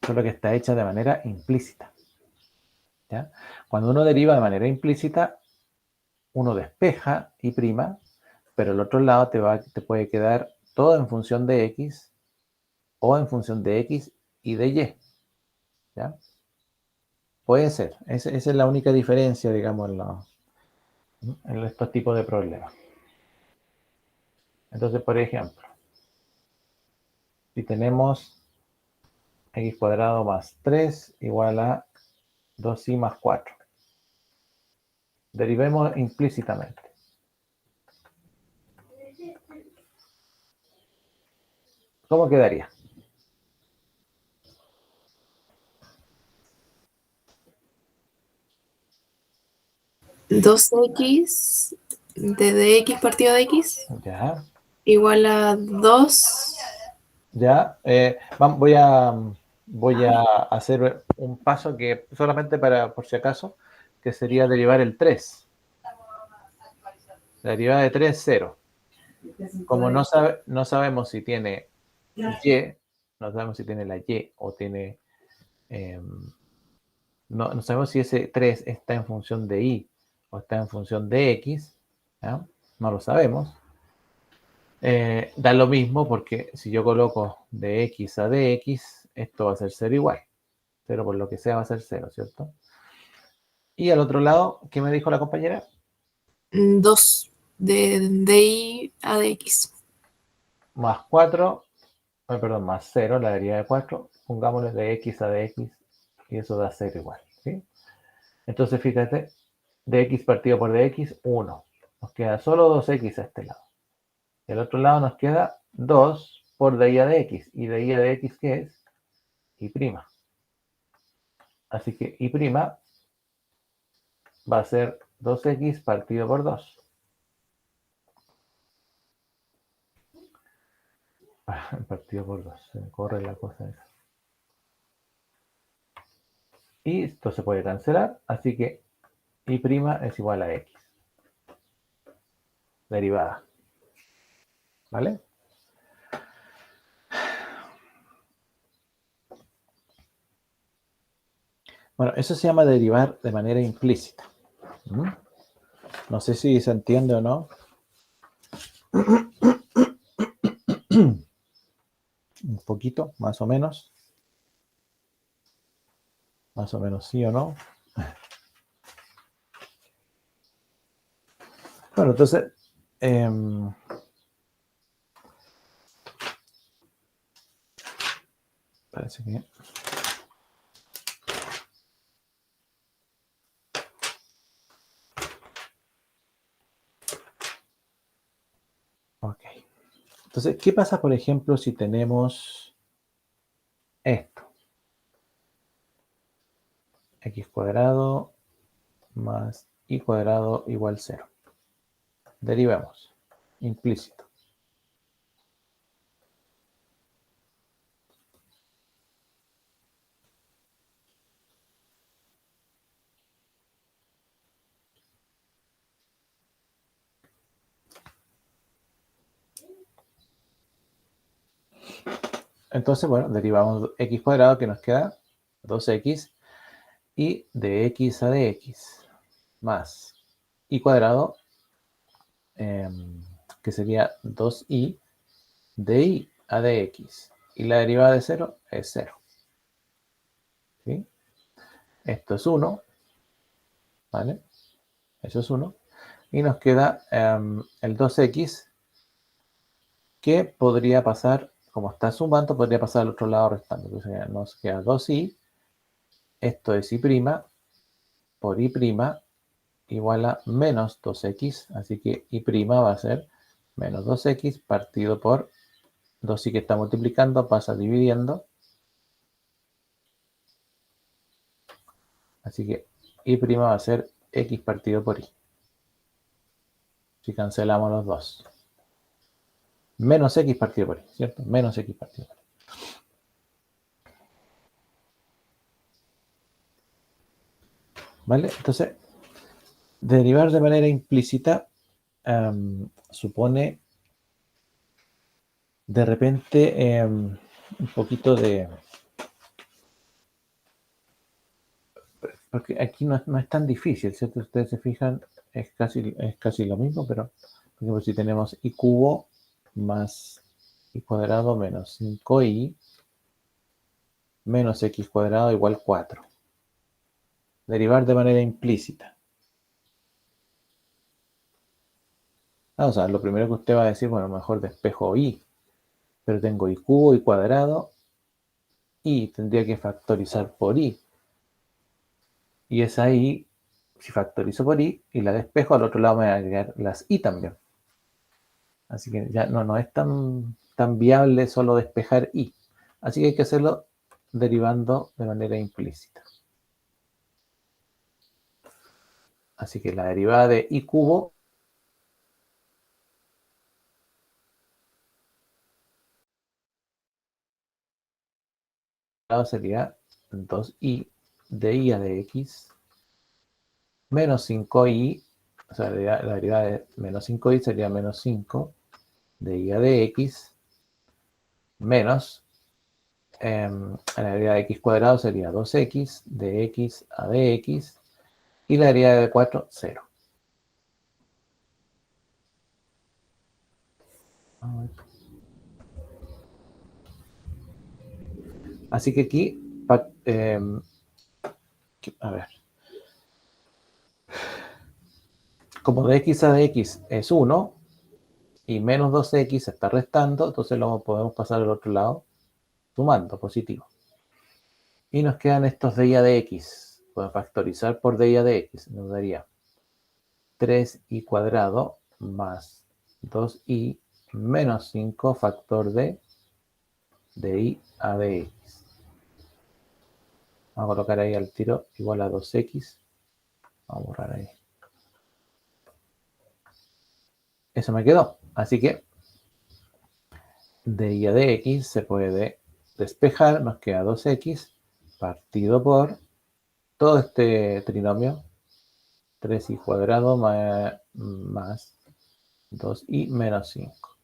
Solo que está hecha de manera implícita. ¿Ya? Cuando uno deriva de manera implícita, uno despeja y prima, pero el otro lado te puede quedar todo en función de x o en función de x y de y. ¿Ya? Puede ser. Esa es la única diferencia, digamos, en estos tipos de problemas. Entonces, por ejemplo, si tenemos x cuadrado más 3 igual a 2i más 4. Derivemos implícitamente. ¿Cómo quedaría? Dos x de dx partido de x Ya, igual a 2. ya. Voy a hacer un paso que solamente por si acaso, que sería derivar el 3. La derivada de 3 es 0. Como no sabemos si tiene y, no sabemos si tiene la y o tiene... no sabemos si ese 3 está en función de y o está en función de x. ¿Ya? No lo sabemos. Da lo mismo porque si yo coloco de x a dx, esto va a ser 0 igual. 0 por lo que sea va a ser 0, ¿cierto? Y al otro lado, ¿qué me dijo la compañera? 2 de y a dx. Más 4, perdón, más 0, la derivada de 4. Pongámosle de x a dx y eso da 0 igual, ¿sí? Entonces, fíjate, dx partido por dx, 1. Nos queda solo 2x a este lado. Y al otro lado nos queda 2 por de y a dx. ¿Y de y a dx qué es? Y prima. Así que y prima va a ser 2x partido por 2. Partido por 2. Se me corre la cosa esa. Y esto se puede cancelar. Así que y prima es igual a x. Derivada. ¿Vale? Bueno, eso se llama derivar de manera implícita. No sé si se entiende o no. Un poquito, más o menos. Más o menos sí o no. Bueno, entonces, parece que... Ok. Entonces, ¿qué pasa, por ejemplo, si tenemos esto? X cuadrado más y cuadrado igual 0. Derivamos. Implícito. Entonces, bueno, derivamos x cuadrado, que nos queda 2x, y de x a dx más y cuadrado, que sería 2y de y a dx. Y la derivada de 0 es 0. ¿Sí? Esto es 1, ¿vale? Eso es 1. Y nos queda el 2x, que podría pasar, como está sumando, podría pasar al otro lado restando. Entonces nos queda 2y, esto es y' por y' igual a menos 2x, así que y' va a ser menos 2x partido por 2y, que está multiplicando, pasa dividiendo. Así que y' va a ser x partido por y. Si cancelamos los dos. Menos x partido por y, ¿cierto? Menos x partido por y. ¿Vale? Entonces, derivar de manera implícita supone de repente un poquito de... Porque aquí no es tan difícil, ¿cierto? Ustedes se fijan, es casi lo mismo, pero por ejemplo, si tenemos y cubo más y cuadrado menos 5y menos x cuadrado igual 4. Derivar de manera implícita. O sea, lo primero que usted va a decir, bueno, mejor despejo y, pero tengo y cubo y cuadrado y tendría que factorizar por y. Y es ahí, si factorizo por y la despejo, al otro lado me van a agregar las y también. Así que ya no es tan viable solo despejar y. Así que hay que hacerlo derivando de manera implícita. Así que la derivada de y cubo sería 2y de y a dx menos 5y, o sea, la derivada de menos 5y sería menos 5 de y a dx menos la derivada de x cuadrado sería 2x de x a dx y la derivada de 4, 0. Así que aquí, a ver, como de x a dx es 1 y menos 2x se está restando, entonces lo podemos pasar al otro lado sumando, positivo. Y nos quedan estos de y a dx. Podemos factorizar por de y a dx. Nos daría 3y cuadrado más 2y menos 5 factor de y a dx. Vamos a colocar ahí al tiro igual a 2x. Vamos a borrar ahí. Eso me quedó. Así que de y a dx se puede despejar. Nos queda 2x partido por todo este trinomio. 3y cuadrado más 2y menos 5.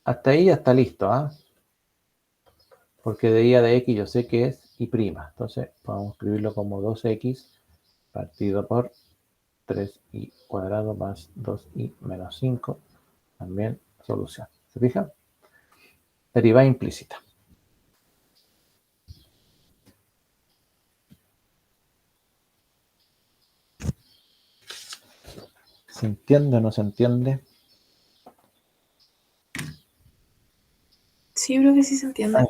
Hasta ahí ya está listo, ¿ah? Porque de y a de x yo sé que es y'. Entonces vamos a escribirlo como 2x partido por 3y cuadrado más 2y menos 5. También solución. ¿Se fijan? Derivada implícita. ¿Se entiende o no se entiende? Sí, creo que sí se entiende.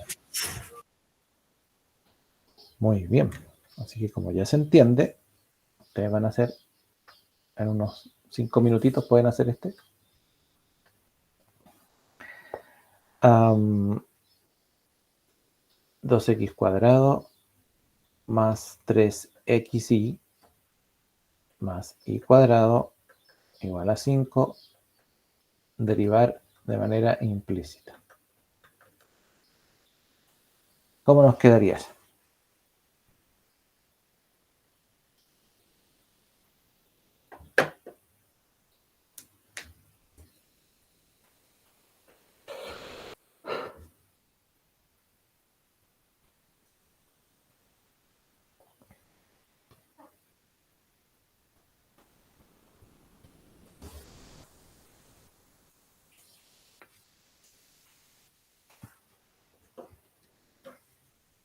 Muy bien. Así que como ya se entiende, ustedes van a hacer en unos 5 minutitos, pueden hacer este. 2x cuadrado más 3xy más y cuadrado igual a 5, derivar de manera implícita. ¿Cómo nos quedaría eso?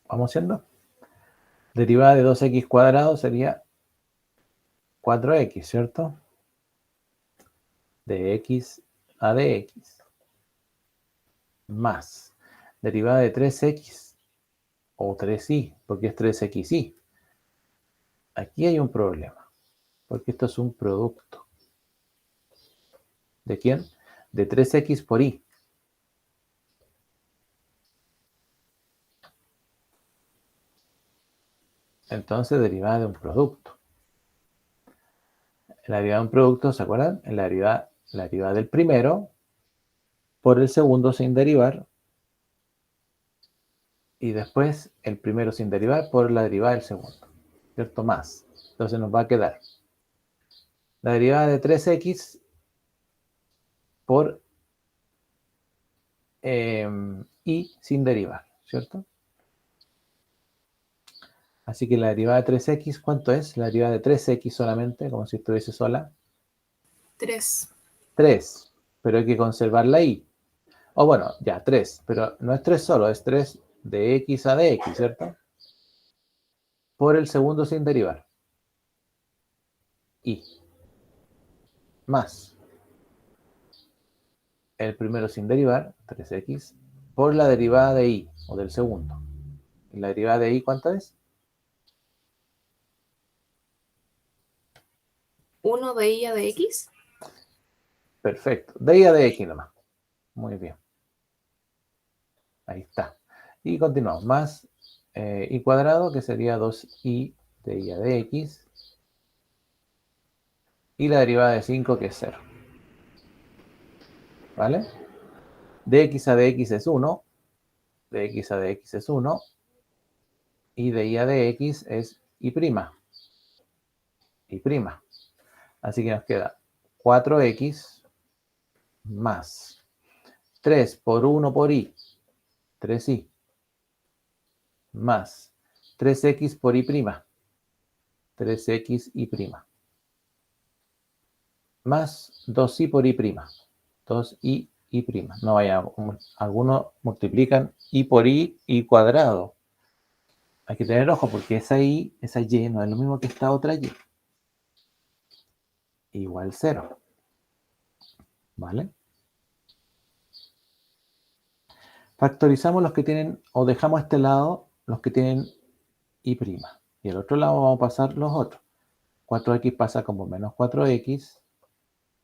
Vamos haciendo. Derivada de 2x cuadrado sería 4x, ¿cierto? De x a dx. Más. Derivada de 3x o 3y, porque es 3xy. Aquí hay un problema, porque esto es un producto. ¿De quién? De 3x por y. Entonces, derivada de un producto. La derivada de un producto, ¿se acuerdan? La derivada del primero por el segundo sin derivar. Y después el primero sin derivar por la derivada del segundo. ¿Cierto? Más. Entonces nos va a quedar la derivada de 3x por y sin derivar. ¿Cierto? Así que la derivada de 3x, ¿cuánto es? La derivada de 3x solamente, como si estuviese sola. 3. 3. Pero hay que conservar la y. O bueno, ya, 3. Pero no es 3 solo, es 3 de x a dx, ¿cierto? Por el segundo sin derivar. Y. Más. El primero sin derivar, 3x, por la derivada de y, o del segundo. ¿Y la derivada de y cuánto es? 1 de y a de x. Perfecto. De y a de x nomás. Muy bien. Ahí está. Y continuamos. Más y cuadrado, que sería 2y de y a de x. Y la derivada de 5, que es 0. ¿Vale? De x a de x es 1. De x a de x es 1. Y de y a de x es y prima. Y prima. Así que nos queda 4x más 3 por 1 por y, 3y, más 3x por y prima, 3x y prima, más 2y por y prima, 2y y prima. No vaya, algunos multiplican y por y cuadrado. Hay que tener ojo porque esa y no es lo mismo que esta otra y. Igual 0. ¿Vale? Factorizamos los que tienen, o dejamos a este lado los que tienen y prima. Y al otro lado vamos a pasar los otros. 4x pasa como menos 4x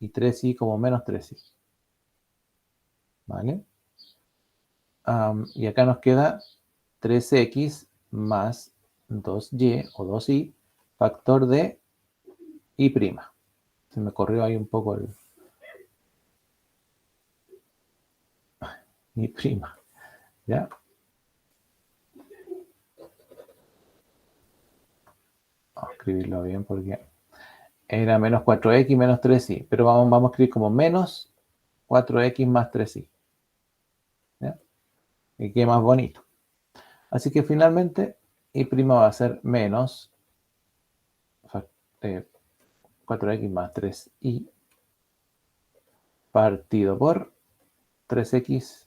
y 3y como menos 3y. ¿Vale? Y acá nos queda 3x más 2y o 2y, factor de y prima. Se me corrió ahí un poco el y prima. ¿Ya? Vamos a escribirlo bien porque era menos 4x menos 3y. Pero vamos a escribir como menos 4x más 3y. ¿Ya? Y quede más bonito. Así que finalmente y prima va a ser menos 4x más 3y partido por 3x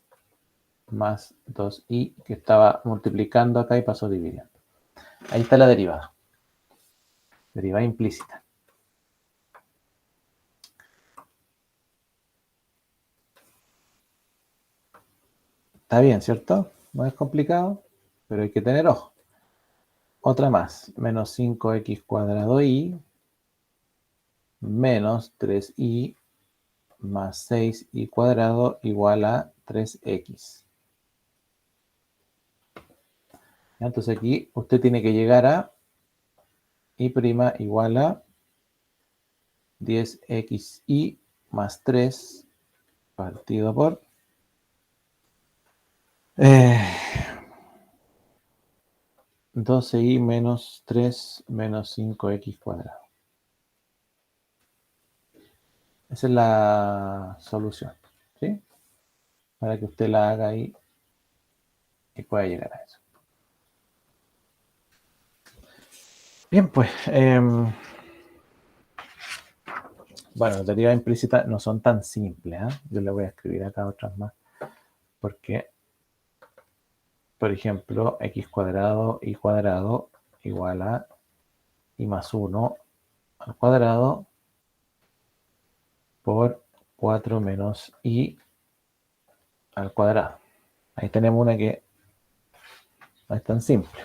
más 2y, que estaba multiplicando acá y pasó dividiendo. Ahí está la derivada. Derivada implícita. Está bien, ¿cierto? No es complicado, pero hay que tener ojo. Otra más. Menos 5x cuadrado y menos 3y más 6y cuadrado igual a 3x. Entonces aquí usted tiene que llegar a y' igual a 10xy más 3 partido por 12y menos 3 menos 5x cuadrado. Esa es la solución, ¿sí? Para que usted la haga ahí y pueda llegar a eso. Bien, pues, bueno, las derivadas implícitas no son tan simples, ¿eh? Yo le voy a escribir acá otras más, porque por ejemplo, x cuadrado y cuadrado igual a y más 1 al cuadrado por 4 menos y al cuadrado. Ahí tenemos una que no es tan simple.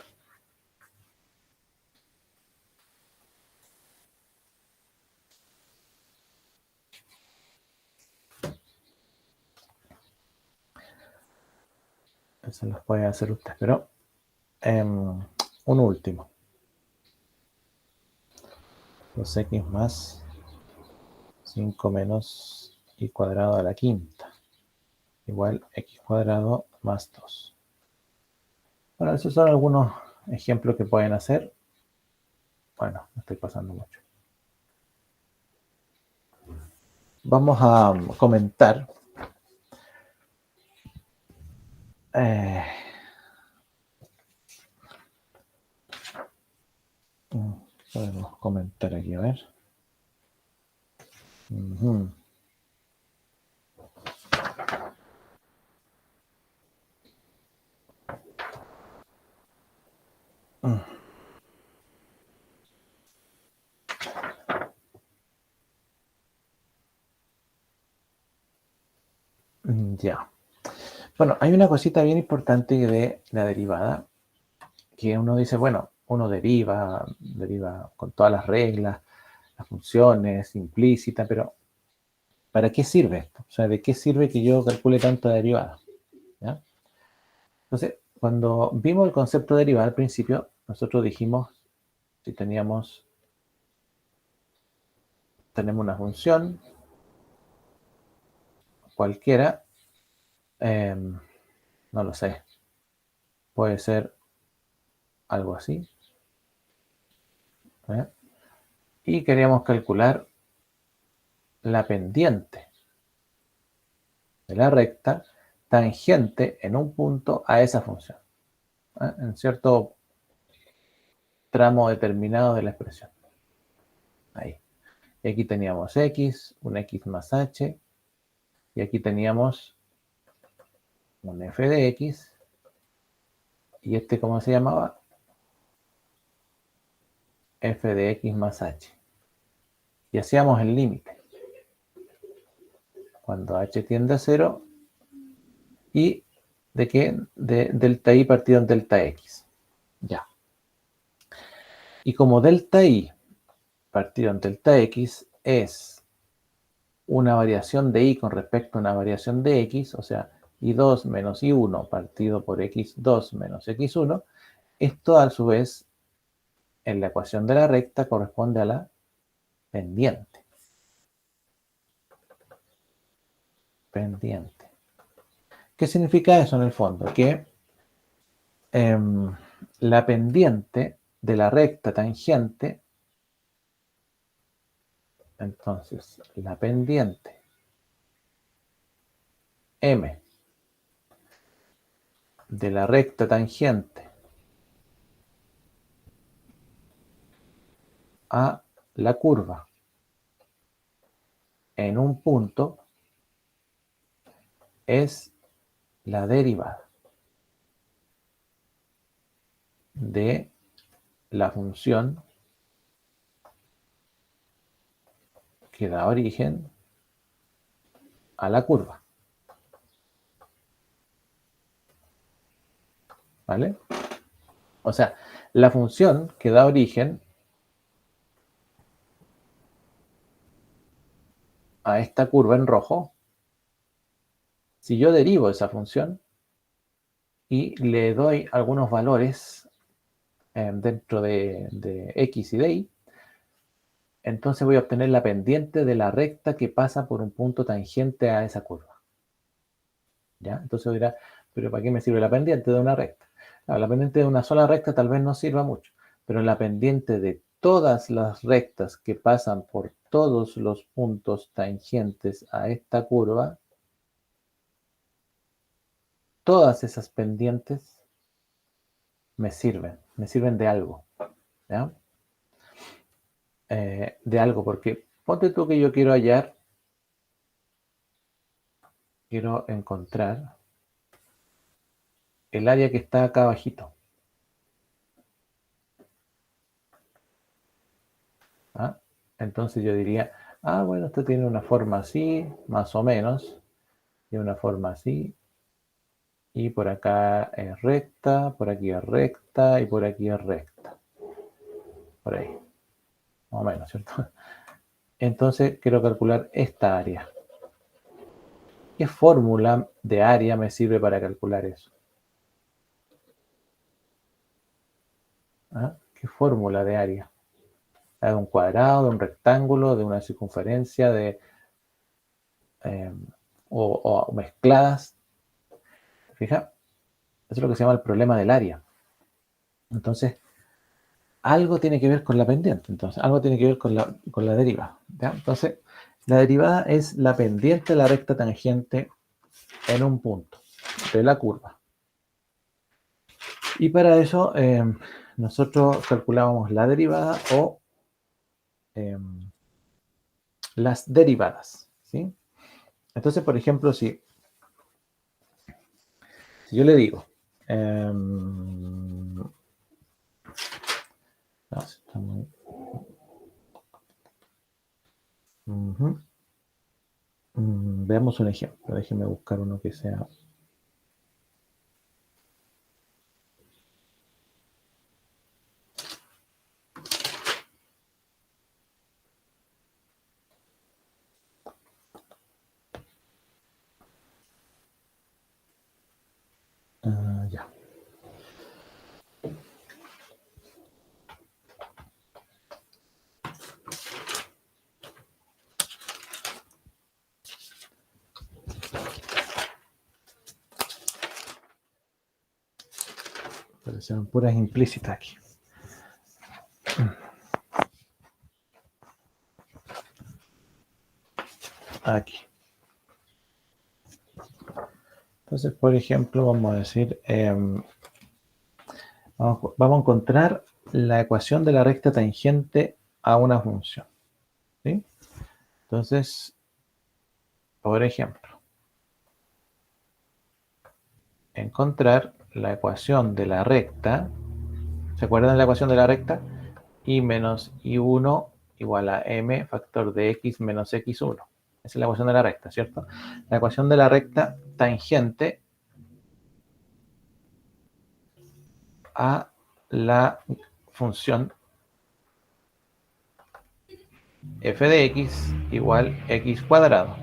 Eso los puede hacer usted, pero un último. 2x más 5 menos y cuadrado a la quinta igual x cuadrado más 2. Bueno, esos son algunos ejemplos que pueden hacer. Bueno, me estoy pasando mucho. Vamos a comentar podemos comentar aquí, a ver. Ujú. Ya. Bueno, hay una cosita bien importante de la derivada, que uno dice, bueno, uno deriva con todas las reglas, las funciones implícitas, pero ¿para qué sirve esto? O sea, ¿de qué sirve que yo calcule tanta derivada? ¿Ya? Entonces, cuando vimos el concepto de derivada al principio, nosotros dijimos, si tenemos una función cualquiera, no lo sé, puede ser algo así, ¿eh? Y queríamos calcular la pendiente de la recta tangente en un punto a esa función, ¿eh? En cierto tramo determinado de la expresión. Ahí. Y aquí teníamos x, un x más h, y aquí teníamos un f de x, y este, ¿cómo se llamaba? F de x más h. Y hacíamos el límite. Cuando h tiende a 0, y ¿de qué? De delta i partido en delta x. Ya. Y como delta i partido en delta x es una variación de i con respecto a una variación de x, o sea, i2 menos i1 partido por x2 menos x1, esto a su vez en la ecuación de la recta corresponde a la pendiente. Pendiente. ¿Qué significa eso en el fondo? Que la pendiente de la recta tangente, entonces la pendiente m de la recta tangente a la curva en un punto es la derivada de la función que da origen a la curva. ¿Vale? O sea, la función que da origen a esta curva en rojo, si yo derivo esa función y le doy algunos valores dentro de x y de y, entonces voy a obtener la pendiente de la recta que pasa por un punto tangente a esa curva. ¿Ya? Entonces dirá, ¿pero para qué me sirve la pendiente de una recta? No, la pendiente de una sola recta tal vez no sirva mucho, pero la pendiente de todas las rectas que pasan por todos los puntos tangentes a esta curva, todas esas pendientes me sirven de algo, ¿ya? De algo, porque ponte tú que yo quiero encontrar el área que está acá abajito. ¿Ah? Entonces yo diría, bueno, esto tiene una forma así, más o menos. Tiene una forma así. Y por acá es recta, por aquí es recta y por aquí es recta. Por ahí. Más o menos, ¿cierto? Entonces quiero calcular esta área. ¿Qué fórmula de área me sirve para calcular eso? ¿Ah? ¿Qué fórmula de área? ¿De un cuadrado, de un rectángulo, de una circunferencia, o mezcladas? Fija, eso es lo que se llama el problema del área. Entonces, algo tiene que ver con la pendiente. Entonces, algo tiene que ver con la derivada. ¿Ya? Entonces, la derivada es la pendiente de la recta tangente en un punto de la curva. Y para eso, nosotros calculábamos la derivada o las derivadas, ¿sí? Entonces, por ejemplo, si yo le digo, no, está muy... Veamos un ejemplo. Déjenme buscar uno que sea... ya. Parecen puras implícitas aquí. Aquí. Entonces, por ejemplo, vamos a decir, vamos a encontrar la ecuación de la recta tangente a una función, ¿sí? Entonces, por ejemplo, encontrar la ecuación de la recta. ¿Se acuerdan de la ecuación de la recta? Y menos I1 igual a m factor de x menos x1. Esa es la ecuación de la recta, ¿cierto? La ecuación de la recta tangente a la función f de x igual x cuadrado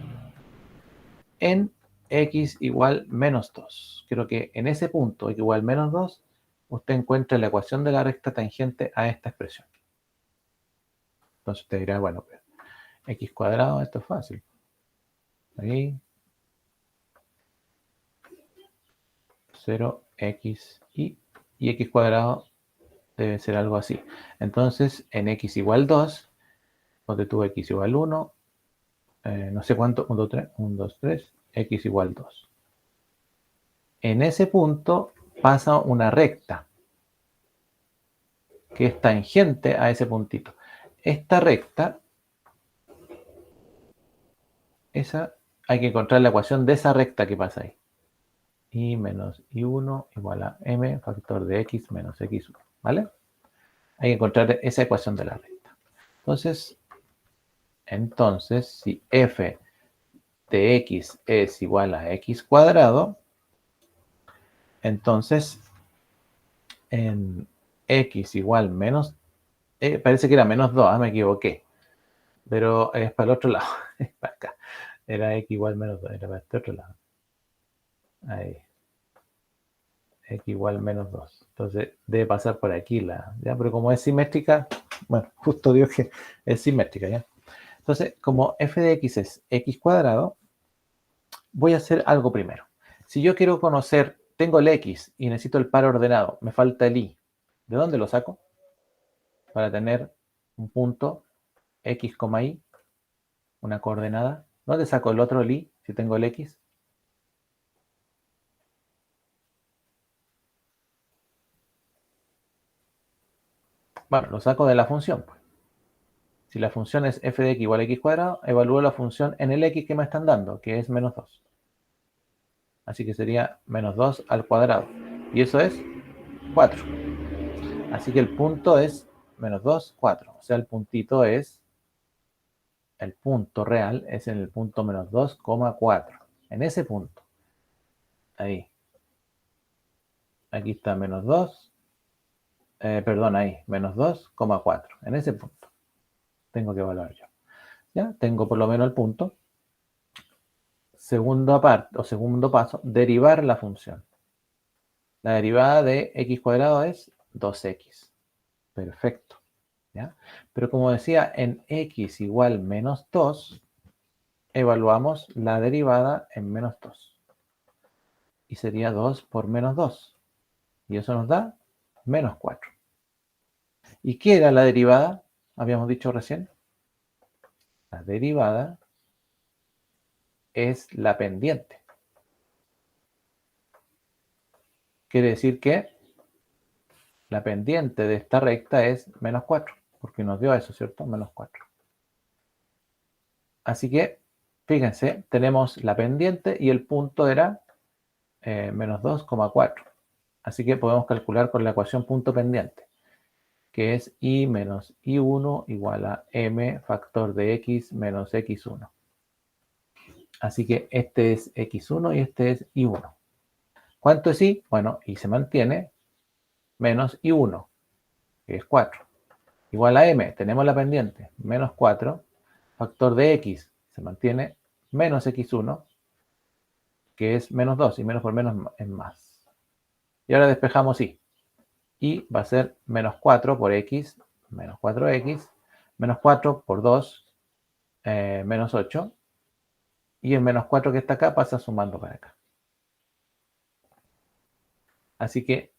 en x igual menos 2. Creo que en ese punto, x igual menos 2, usted encuentra la ecuación de la recta tangente a esta expresión. Entonces usted dirá, bueno, pues, x cuadrado, esto es fácil. Ahí, 0x y x cuadrado debe ser algo así. Entonces, en x igual 2, donde tuvo x igual 1, no sé cuánto, 1, 2, 3, 1, 2, 3, x igual 2. En ese punto pasa una recta que es tangente a ese puntito. Esta recta, esa, hay que encontrar la ecuación de esa recta que pasa ahí. Y menos I1 igual a m factor de x menos x1, ¿vale? Hay que encontrar esa ecuación de la recta. Entonces, si f de x es igual a x cuadrado, entonces en x igual menos, parece que era menos 2, me equivoqué, pero es para el otro lado, es para acá. Era x igual menos 2, era para este otro lado. Ahí. X igual menos 2. Entonces debe pasar por aquí ¿ya? Pero como es simétrica, bueno, justo digo que es simétrica, ¿ya? Entonces, como f de x es x cuadrado, voy a hacer algo primero. Si yo quiero conocer, tengo el x y necesito el par ordenado, me falta el y. ¿De dónde lo saco? Para tener un punto x, y, una coordenada. ¿Dónde saco el otro el y si tengo el x? Bueno, lo saco de la función. Pues. Si la función es f de x igual a x cuadrado, evalúo la función en el x que me están dando, que es menos 2. Así que sería menos 2 al cuadrado. Y eso es 4. Así que el punto es menos 2, 4. O sea, el puntito es, el punto real es en el punto menos 2,4. En ese punto. Ahí. Aquí está menos 2. Perdón, ahí. Menos 2,4. En ese punto. Tengo que evaluar yo. ¿Ya? Tengo por lo menos el punto. Segundo paso, derivar la función. La derivada de x cuadrado es 2x. Perfecto. ¿Ya? Pero como decía, en x igual menos 2, evaluamos la derivada en menos 2. Y sería 2 por menos 2. Y eso nos da menos 4. ¿Y qué era la derivada? Habíamos dicho recién. La derivada es la pendiente. Quiere decir que la pendiente de esta recta es menos 4, porque nos dio eso, ¿cierto? Menos 4. Así que, fíjense, tenemos la pendiente y el punto era menos 2,4. Así que podemos calcular con la ecuación punto pendiente, que es y menos y1 igual a m factor de x menos x1. Así que este es x1 y este es y1. ¿Cuánto es y? Bueno, y se mantiene menos y1, que es 4. Igual a m, tenemos la pendiente, menos 4, factor de x, se mantiene menos x1, que es menos 2, y menos por menos es más. Y ahora despejamos y. Y va a ser menos 4 por x, menos 4x, menos 4 por 2, menos 8. Y el menos 4 que está acá pasa sumando para acá. Así que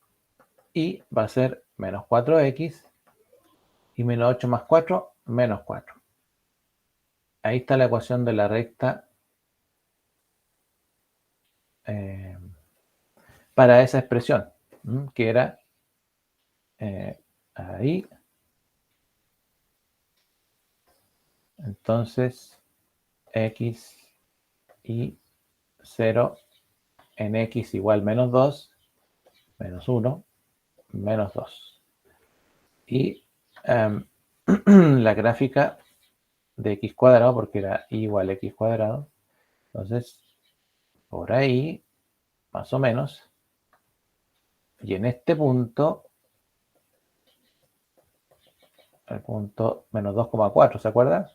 y va a ser menos 4x y menos 8 más 4, menos 4. Ahí está la ecuación de la recta para esa expresión, que era ahí. Entonces, x y 0 en x igual menos 2, menos 1, menos 2. Y la gráfica de x cuadrado, porque era y igual a x cuadrado. Entonces, por ahí, más o menos. Y en este punto, el punto menos 2,4, ¿se acuerdan?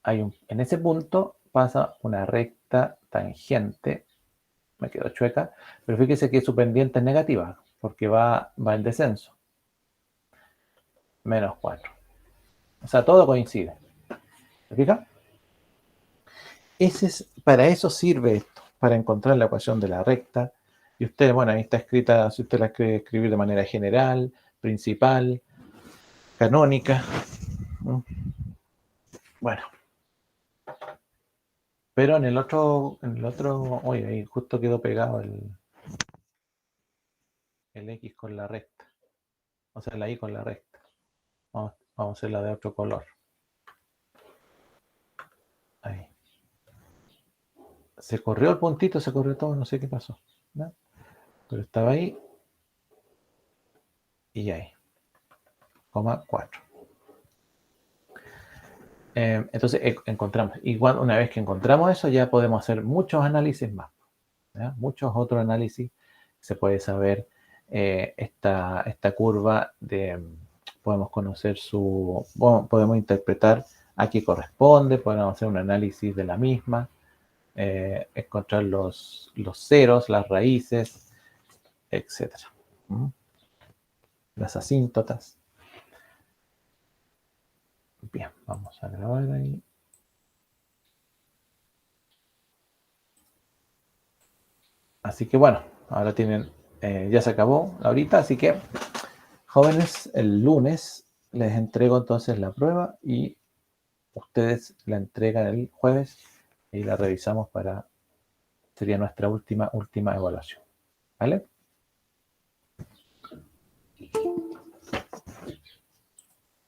En ese punto pasa una recta tangente, me quedó chueca, pero fíjese que su pendiente es negativa, porque va en descenso. Menos 4. O sea, todo coincide. ¿Se fija? Para eso sirve esto, para encontrar la ecuación de la recta. Y usted, bueno, ahí está escrita, si usted la quiere escribir de manera general, principal, canónica. Bueno. Pero en el otro, oye, ahí justo quedó pegado el X con la recta. O sea, la Y con la recta. Vamos a hacerla de otro color. Ahí. Se corrió el puntito, se corrió todo, no sé qué pasó, ¿no? Pero estaba ahí y ahí. 4. Entonces encontramos. Igual una vez que encontramos eso, ya podemos hacer muchos análisis más. ¿Ya? Muchos otros análisis. Se puede saber esta curva podemos conocer podemos interpretar a qué corresponde, podemos hacer un análisis de la misma, encontrar los ceros, las raíces, etc. Las asíntotas. Bien, vamos a grabar ahí. Así que bueno, ahora tienen, ya se acabó ahorita, así que jóvenes, el lunes les entrego entonces la prueba y ustedes la entregan el jueves y la revisamos sería nuestra última evaluación. ¿Vale?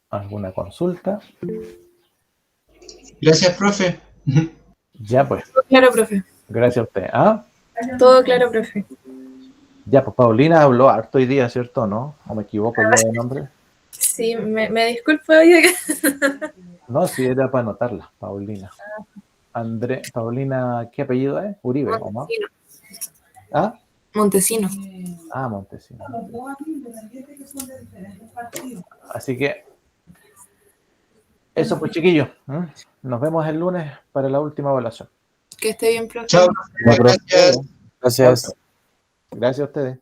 ¿Alguna consulta? Gracias, profe. Ya pues. Todo claro, profe. Gracias a usted. ¿Ah? Todo claro, profe. Ya, pues Paulina habló harto hoy día, ¿cierto? ¿No? ¿O me equivoco yo de nombre? Sí, me disculpo, oye. No, sí, era para anotarla, Paulina. Paulina, ¿qué apellido es? Uribe, ¿o no? Montesino. ¿Ah? Montesino. Ah, Montesino. Así que, eso pues, chiquillos. Nos vemos el lunes para la última evaluación. Que esté bien, profe. Chao, Ya, profe. gracias. Gracias a ustedes.